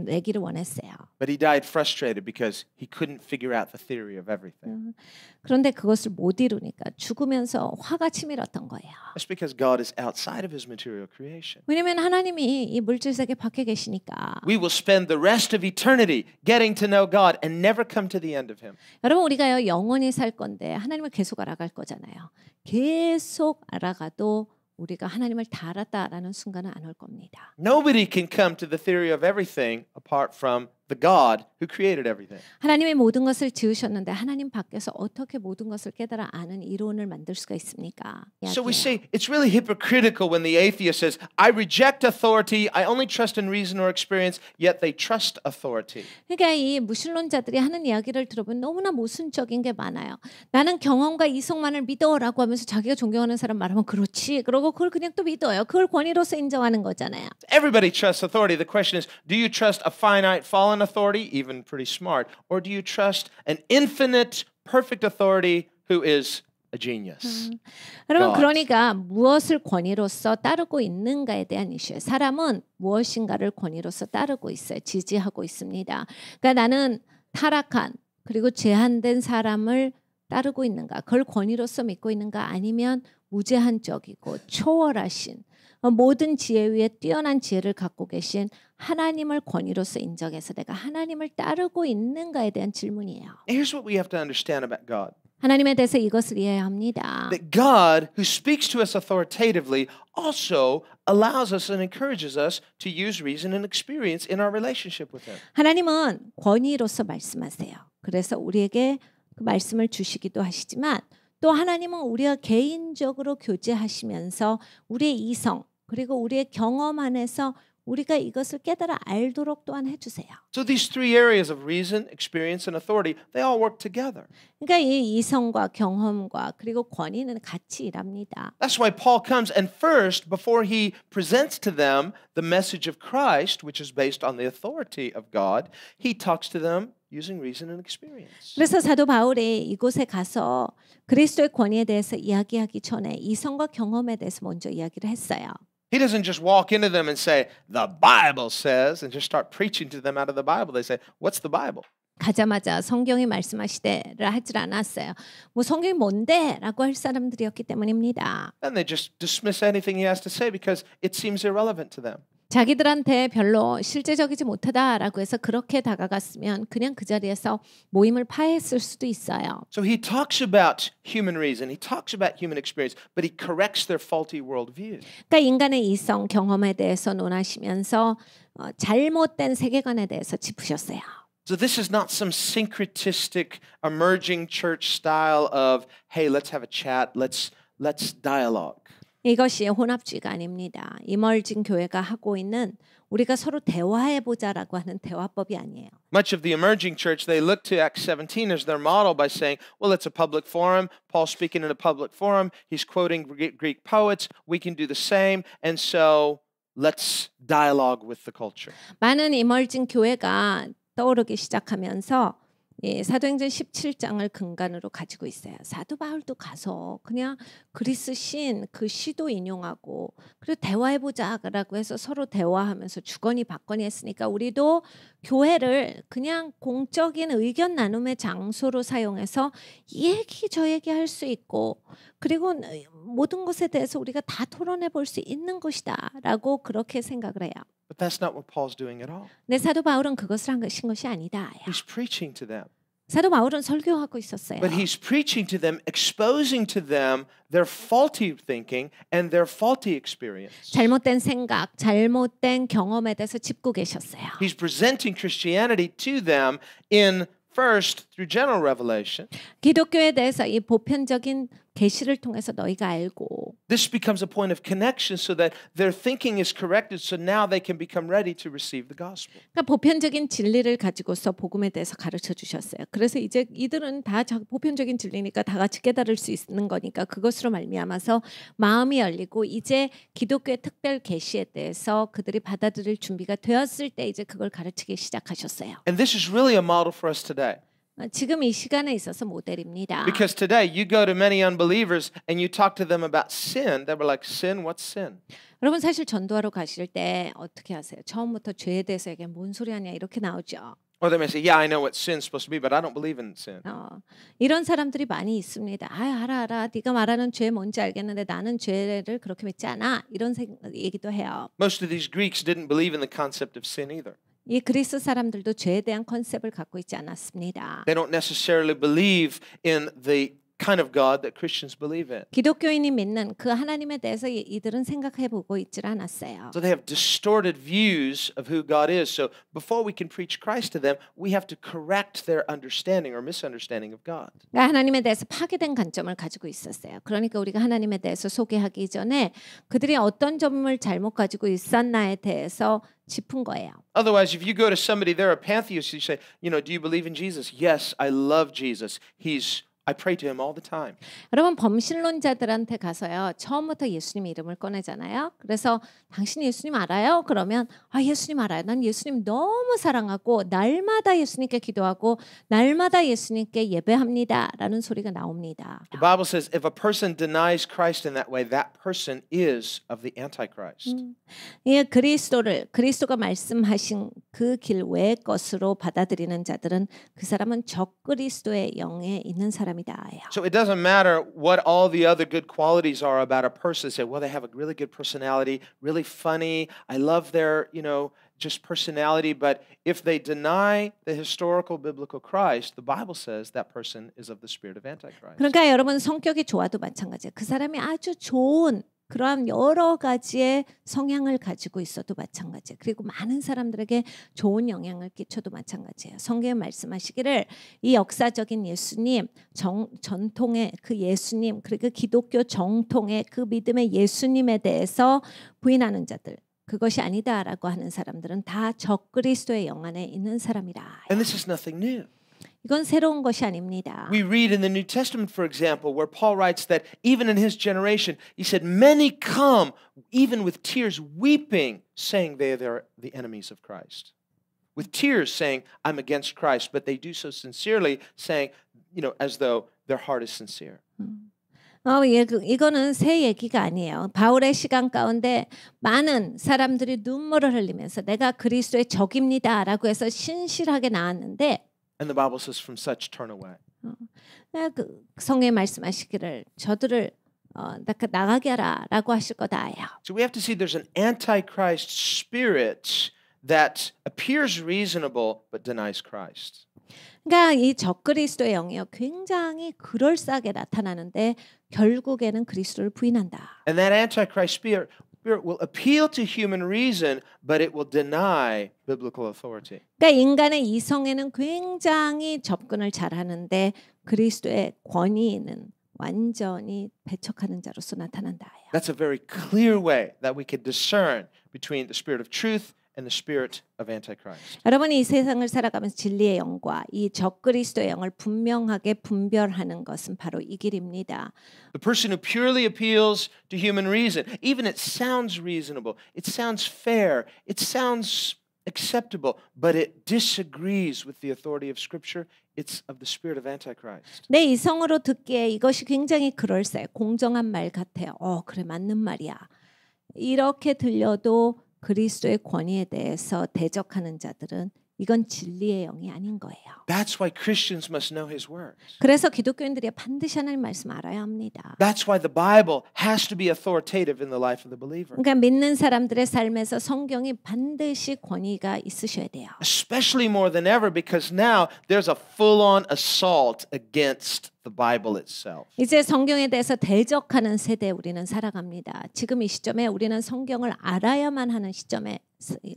내기를 원했어요.
But he died frustrated because he couldn't figure out the theory of everything.
그런데 그것을 못 이루니까 죽으면서 화가 치밀었던 거예요.
That's because God is outside of his material creation.
왜냐면 하나님이 이 물질 세계 밖에 계시니까.
We will spend the rest of eternity getting to know God and never come to the end of him.
여러분 우리가요 영원히 살 건데 하나님을 계속 알아갈 거잖아요. 계속 알아가도 우리가 하나님을 다 알았다라는 순간은 안 올 겁니다.
Nobody can come to the theory of everything apart from the God who created everything.
하나님의 모든 것을 지으셨는데 하나님 밖에서 어떻게 모든 것을 깨달아 아는 이론을 만들 수가 있습니까?
So we say it's really hypocritical when the atheist says, I reject authority, I only trust in reason or experience, yet they trust authority.
그러니까 이 무신론자들이 하는 이야기를 들어보면 너무나 모순적인 게 많아요. 나는 경험과 이성만을 믿어라고 하면서 자기가 존경하는 사람 말하면 그렇지. 그러고 그걸 그냥 또 믿어요. 그걸 권위로서 인정하는 거잖아요.
Everybody trusts authority. The question is, do you trust a finite fallen authority, even pretty smart, or do you trust an infinite perfect authority who is a genius?
여러분
God.
그러니까 무엇을 권위로서 따르고 있는가에 대한 이슈예요. 사람은 무엇인가를 권위로서 따르고 있어요. 지지하고 있습니다. 그러니까 나는 타락한 그리고 제한된 사람을 따르고 있는가? 그걸 권위로서 믿고 있는가? 아니면 무제한적이고 초월하신 모든 지혜 위에 뛰어난 지혜를 갖고 계신 하나님을 권위로서 인정해서 내가 하나님을 따르고 있는가에 대한 질문이에요.
Here's what we have to understand about God.
하나님에 대해서 이것을 이해해야 합니다.
That God, who speaks to us authoritatively, also allows us and encourages us to use reason and experience in our relationship with Him.
하나님은 권위로서 말씀하세요. 그래서 우리에게 그 말씀을 주시기도 하시지만 또 하나님은 우리가 개인적으로 교제하시면서 우리의 이성 그리고 우리의 경험 안에서 우리가 이것을 깨달아 알도록 또한 해주세요.
So these three areas of reason, experience, and authority, they all work together.
그러니까 이 이성과 경험과 그리고 권위는 같이 일합니다.
That's why Paul comes and first, before he presents to them the message of Christ, which is based on the authority of God, he talks to them using reason and experience.
그래서 사도 바울이 이곳에 가서 그리스도의 권위에 대해서 이야기하기 전에 이성과 경험에 대해서 먼저 이야기를 했어요.
He doesn't just walk into them and say, the Bible says, and just start preaching to them out of the Bible. They say, what's the Bible?
가자마자 성경이 말씀하시되를 하질 않았어요. 뭐 성경이 뭔데? 라고 할 사람들이었기 때문입니다.
And they just dismiss anything he has to say because it seems irrelevant to them.
자기들한테 별로 실제적이지 못하다라고 해서 그렇게 다가갔으면 그냥 그 자리에서 모임을 파했을 수도 있어요.
So he talks about human reason, he talks about human experience, but he corrects their faulty worldview.
그러니까 인간의 이성 경험에 대해서 논하시면서 잘못된 세계관에 대해서 짚으셨어요.
So this is not some syncretistic emerging church style of, hey, let's have a chat, let's dialogue.
이것이 혼합주의가 아닙니다. 이멀진 교회가 하고 있는 우리가 서로 대화해보자라고 하는 대화법이 아니에요.
Much of the emerging church, they look to Acts 17 as their model by saying, well, it's a public forum. Paul's speaking in a public forum. He's quoting Greek poets. We can do the same. And so let's dialogue with the culture.
많은 이멀진 교회가 떠오르기 시작하면서 사도행전 17장을 근간으로 가지고 있어요. 사도 바울도 가서 그냥 그리스 신 그 시도 인용하고 그리고 대화해보자라고 해서 서로 대화하면서 주거니 받거니 했으니까 우리도 교회를 그냥 공적인 의견 나눔의 장소로 사용해서 이 얘기 저 얘기 할 수 있고 그리고 모든 것에 대해서 우리가 다 토론해 볼 수 있는 것이다라고 그렇게 생각을 해요.
But that's not what Paul's doing at all.
근데 사도 바울은 그것을 한 것이 아니다.
He's preaching to them.
사도 바울은 설교하고 있었어요.
But he's preaching to them, exposing to them their faulty thinking and their faulty experience.
잘못된 생각, 잘못된 경험에 대해서 짚고 계셨어요.
He's presenting Christianity to them in first through general revelation.
기독교에 대해서 이 보편적인 계시를 통해서 너희가 알고
This becomes a point of connection so that their thinking is corrected so now they can become ready to receive the gospel.
그러니까 보편적인 진리를 가지고서 복음에 대해서 가르쳐 주셨어요. 그래서 이제 이들은 다 보편적인 진리니까 다 같이 깨달을 수 있는 거니까 그것으로 말미암아서 마음이 열리고 이제 기독교의 특별 계시에 대해서 그들이 받아들일 준비가 되었을 때 이제 그걸 가르치기 시작하셨어요.
And this is really a model for us today.
지금 이 시간에 있어서 모델입니다.
Because today you go to many unbelievers and you talk to them about sin. They were like, sin? What's sin?
여러분 사실 전도하러 가실 때 어떻게 하세요? 처음부터 죄에 대해서 얘기하면 뭔 소리 하냐 이렇게 나오죠.
Or they may say, yeah, I know what sin's supposed to be, but I don't believe in sin.
이런 사람들이 많이 있습니다. 알아. 네가 말하는 죄 뭔지 알겠는데 나는 죄를 그렇게 믿지 않아. 이런 얘기도 해요.
Most of these Greeks didn't believe in the concept of sin either.
이 그리스 사람들도 죄에 대한 컨셉을 갖고 있지 않았습니다.
They don't necessarily believe in the kind of God that Christians believe in.
기독교인이 믿는 그 하나님에 대해서 이들은 생각해 보고 있질 않았어요.
So they have distorted views of who God is. So before we can preach Christ to them, we have to correct their understanding or misunderstanding of God.
그러니까 하나님에 대해서 파괴된 관점을 가지고 있었어요. 그러니까 우리가 하나님에 대해서 소개하기 전에 그들이 어떤 점을 잘못 가지고 있었나에 대해서 짚은 거예요.
Otherwise, if you go to somebody, they're a pantheist, you say, do you believe in Jesus? Yes, I love Jesus. I pray to him all the time.
여러분 범신론자들한테 가서요. 처음부터 예수님 이름을 꺼내잖아요. 그래서 당신 예수님 알아요? 그러면 예수님 알아요. 난 예수님 너무 사랑하고 날마다 예수님께 기도하고 날마다 예수님께 예배합니다라는 소리가 나옵니다.
The Bible says if a person denies Christ in that way, that person is of the Antichrist.
이 그리스도가 말씀하신 그 길 외의 것으로 받아들이는 자들은 그 사람은 적그리스도의 영에 있는 사람이다.
So it doesn't matter what all the other good qualities are about a person. Say, well, they have a really good personality, really funny. I love their, just personality. But if they deny the historical biblical Christ, the Bible says that person is of the spirit of Antichrist.
그러니까 여러분 성격이 좋아도 마찬가지예요. 그 사람이 아주 좋은 그러한 여러 가지의 성향을 가지고 있어도 마찬가지예요. 그리고 많은 사람들에게 좋은 영향을 끼쳐도 마찬가지예요. 성경에 말씀하시기를 이 역사적인 예수님, 전통의 그 예수님, 그리고 기독교 정통의 그 믿음의 예수님에 대해서 부인하는 자들, 그것이 아니다라고 하는 사람들은 다 적그리스도의 영 안에 있는 사람이라.
And this is nothing new.
이건 새로운 것이 아닙니다.
We read in the New Testament, for example, where Paul writes that even in his generation, he said, many come, even with tears, weeping, saying they are the enemies of Christ. With tears saying, I'm against Christ, but they do so sincerely, saying, as though their heart is sincere.
이거는 새 얘기가 아니에요. 바울의 시간 가운데 많은 사람들이 눈물을 흘리면서 내가 그리스도의 적입니다라고 해서 신실하게 나왔는데
And the Bible says, from such turn away.
성경에 말씀하시기를 저들을 나가게 하라라고 하실 거다요.
So we have to see there's an antichrist spirit that appears reasonable but denies Christ.
그러니까 이 적그리스도의 영이요 굉장히 그럴싸하게 나타나는데 결국에는 그리스도를 부인한다.
And that antichrist spirit will appeal to human reason, but it will deny biblical authority.
그러니까 인간의 이성에는 굉장히 접근을 잘하는데 그리스도의 권위는 완전히 배척하는 자로서 나타난다.
That's a very clear way that we can discern between the spirit of truth and the spirit of Antichrist.
여러분이 이 세상을 살아가면서 진리의 영과 이 적그리스도의 영을 분명하게 분별하는 것은 바로 이 길입니다.
The person who purely appeals to human reason, even it sounds reasonable, it sounds fair, it sounds acceptable, but it disagrees with the authority of Scripture, it's of the spirit of Antichrist.
내 이성으로 듣기에 이것이 굉장히 그럴싸해. 공정한 말 같아요. 그래 맞는 말이야. 이렇게 들려도 그리스도의 권위에 대해서 대적하는 자들은 이건 진리의 영이 아닌 거예요.
That's why Christians must know His words.
그래서 기독교인들이 반드시 하나님 말씀 알아야 합니다.
That's why the Bible has to be authoritative in the life of the believer.
그러니까 믿는 사람들의 삶에서 성경이 반드시 권위가 있으셔야 돼요.
Especially more than ever because now there's a full-on assault against the Bible itself.
이제 성경에 대해서 대적하는 세대에 우리는 살아갑니다. 지금 이 시점에 우리는 성경을 알아야만 하는 시점에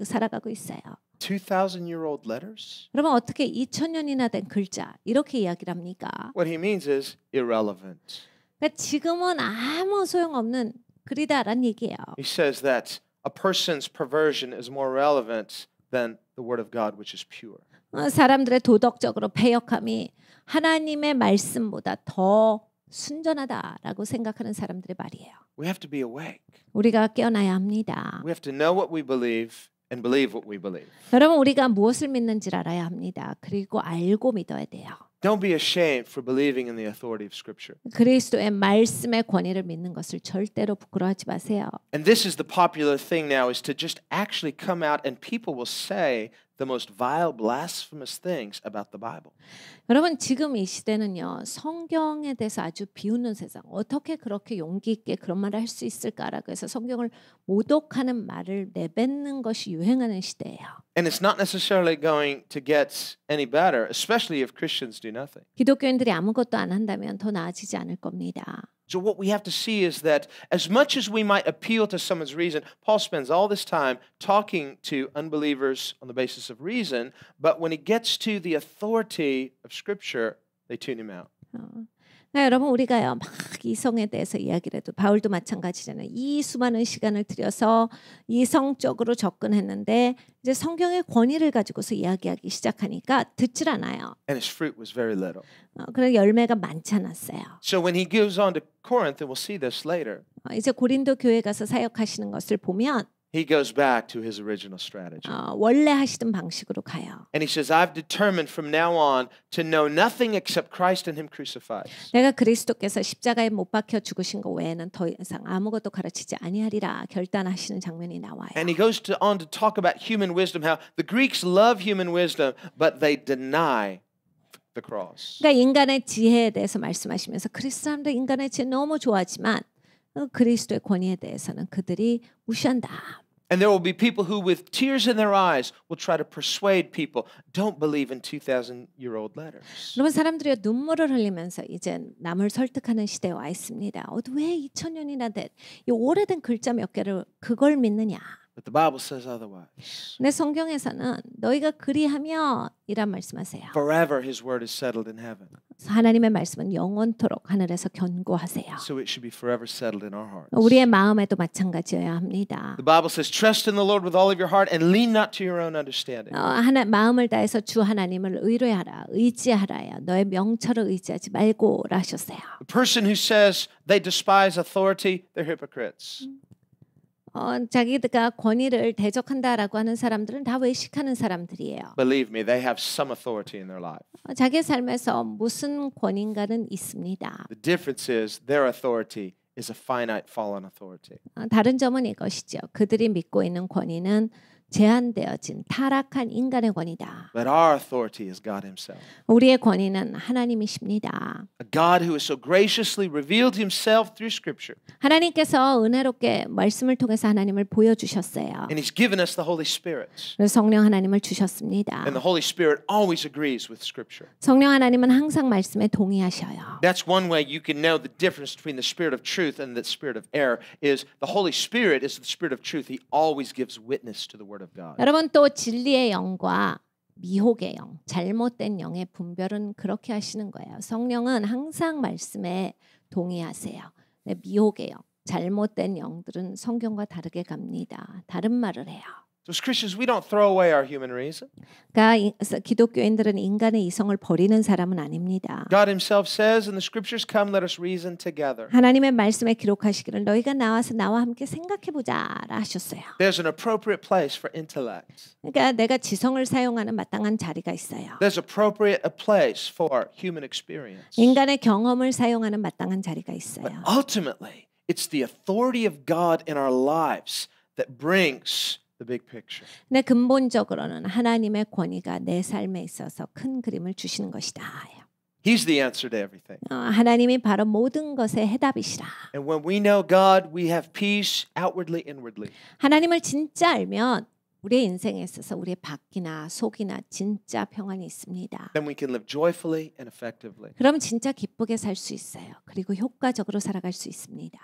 살아가고 있어요.
2,000-year-old letters?
여러분 어떻게 2000년이나 된 글자 이렇게 이야기를 합니까?
What he means is irrelevant.
그러니까 지금은 아무 소용없는 글이다라는 얘기예요.
He says that a person's perversion is more relevant than the word of God, which is pure.
사람들의 도덕적으로 패역함이 하나님의 말씀보다 더 순전하다라고 생각하는 사람들의 말이에요.
We have to be awake.
우리가 깨어나야 합니다.
We have to know what we believe and believe what we believe.
여러분 우리가 무엇을 믿는지를 알아야 합니다. 그리고 알고 믿어야 돼요.
Don't be ashamed for believing in the authority of Scripture.
그리스도의 말씀의 권위를 믿는 것을 절대로 부끄러워하지 마세요.
And this is the popular thing now is to just actually come out and people will say
the most vile, blasphemous things about the Bible.
여러분 지금 이 시대는요 성경에 대해서 아주 비웃는 세상. 어떻게 그렇게 용기 있게 그런 말을 할 수 있을까라고 해서 성경을 모독하는 말을 내뱉는 것이 유행하는 시대예요.
And it's not necessarily going to get any better, especially if Christians do nothing.
기독교인들이 아무것도 안 한다면 더 나아지지 않을 겁니다.
So what we have to see is that as much as we might appeal to someone's reason, Paul spends all this time talking to unbelievers on the basis of reason, but when he gets to the authority of Scripture, they tune him out.
그러니까 여러분 우리가요 막 이성에 대해서 이야기를 해도 바울도 마찬가지잖아요. 이 수많은 시간을 들여서 이성적으로 접근했는데 이제 성경의 권위를 가지고서 이야기하기 시작하니까 듣질 않아요.
And his fruit was very little.
그런 열매가 많지 않았어요.
So when he goes on to Corinth, and we'll see this later,
이제 고린도 교회 가서 사역하시는 것을 보면
he goes back to his original strategy.
원래 하시던 방식으로 가요.
And he says, I've determined from now on to know nothing except Christ and him crucified.
내가 그리스도께서 십자가에 못 박혀 죽으신 것 외에는 더 이상 아무것도 가르치지 아니하리라 결단하시는 장면이 나와요.
And he goes on to talk about human wisdom, how the Greeks love human wisdom, but they deny the cross.
그러니까 인간의 지혜에 대해서 말씀하시면서 그리스 사람들 인간의 지혜 너무 좋아하지만 그리스도의 권위에 대해서는 그들이 무시한다.
And there will be people who, with tears in their eyes, will try to persuade people, don't believe in 2,000-year-old letters.
여러분 사람들이 눈물을 흘리면서 이제 남을 설득하는 시대에 와 있습니다. 왜 2000년이나 된 이 오래된 글자 몇 개를 그걸 믿느냐?
But the Bible says otherwise.
근데 성경에서는 너희가 그리하며 이란 말씀하세요.
Forever his word is settled in heaven.
하나님의 말씀은 영원토록 하늘에서 견고하세요.
So it should be forever settled in our hearts.
우리의 마음에도 마찬가지여야 합니다.
The Bible says, trust in the Lord with all of your heart and lean not to your own understanding.
마음을 다해서 주 하나님을 의뢰하라, 의지하라야. 너의 명철을 의지하지 말고라 하셨어요.
The person who says they despise authority, they're hypocrites.
자기가 권위를 대적한다라고 하는 사람들은 다 외식하는 사람들이에요.
Believe me, they have some authority in their life.
자기 삶에서 무슨 권위인가는 있습니다.
The difference is their authority is a finite fallen authority.
다른 점은 이것이죠. 그들이 믿고 있는 권위는 제한되어진 타락한 인간의 권위다.
But our authority is God himself.
우리의 권위는 하나님이십니다.
A God who has so graciously revealed himself through scripture.
하나님께서 은혜롭게 말씀을 통해서 하나님을 보여주셨어요.
And he's given us the Holy Spirit.
그래서 성령 하나님을 주셨습니다.
And the Holy Spirit always agrees with scripture.
성령 하나님은 항상 말씀에 동의하셔요.
That's one way you can know the difference between the spirit of truth and the spirit of error is the Holy Spirit is the spirit of truth. He always gives witness to the word of God.
여러분 또 진리의 영과 미혹의 영, 잘못된 영의 분별은 그렇게 하시는 거예요. 성령은 항상 말씀에 동의하세요. 네, 미혹의 영, 잘못된 영들은 성경과 다르게 갑니다. 다른 말을 해요.
So as Christians, we don't throw away our human reason.
그러니까 기독교인들은 인간의 이성을 버리는 사람은 아닙니다.
God himself says in the scriptures, come, let us reason together.
하나님의 말씀에 기록하시기를 너희가 나와서 나와 함께 생각해보자라 하셨어요.
There's an appropriate place for intellect.
그러니까 내가 지성을 사용하는 마땅한 자리가 있어요.
There's appropriate a place for human experience.
인간의 경험을 사용하는 마땅한 자리가 있어요.
But ultimately, it's the authority of God in our lives that brings the big picture.
근데 근본적으로는 하나님의 권위가 내 삶에 있어서 큰 그림을 주시는 것이다.
He's the answer to everything.
하나님이 바로 모든 것의 해답이시라.
And when we know God, we have peace outwardly, inwardly.
하나님을 진짜 알면 우리의 인생에 있어서 우리의 밖이나 속이나 진짜 평안이 있습니다.
Then we can live joyfully and effectively.
그럼 진짜 기쁘게 살 수 있어요. 그리고 효과적으로 살아갈 수 있습니다.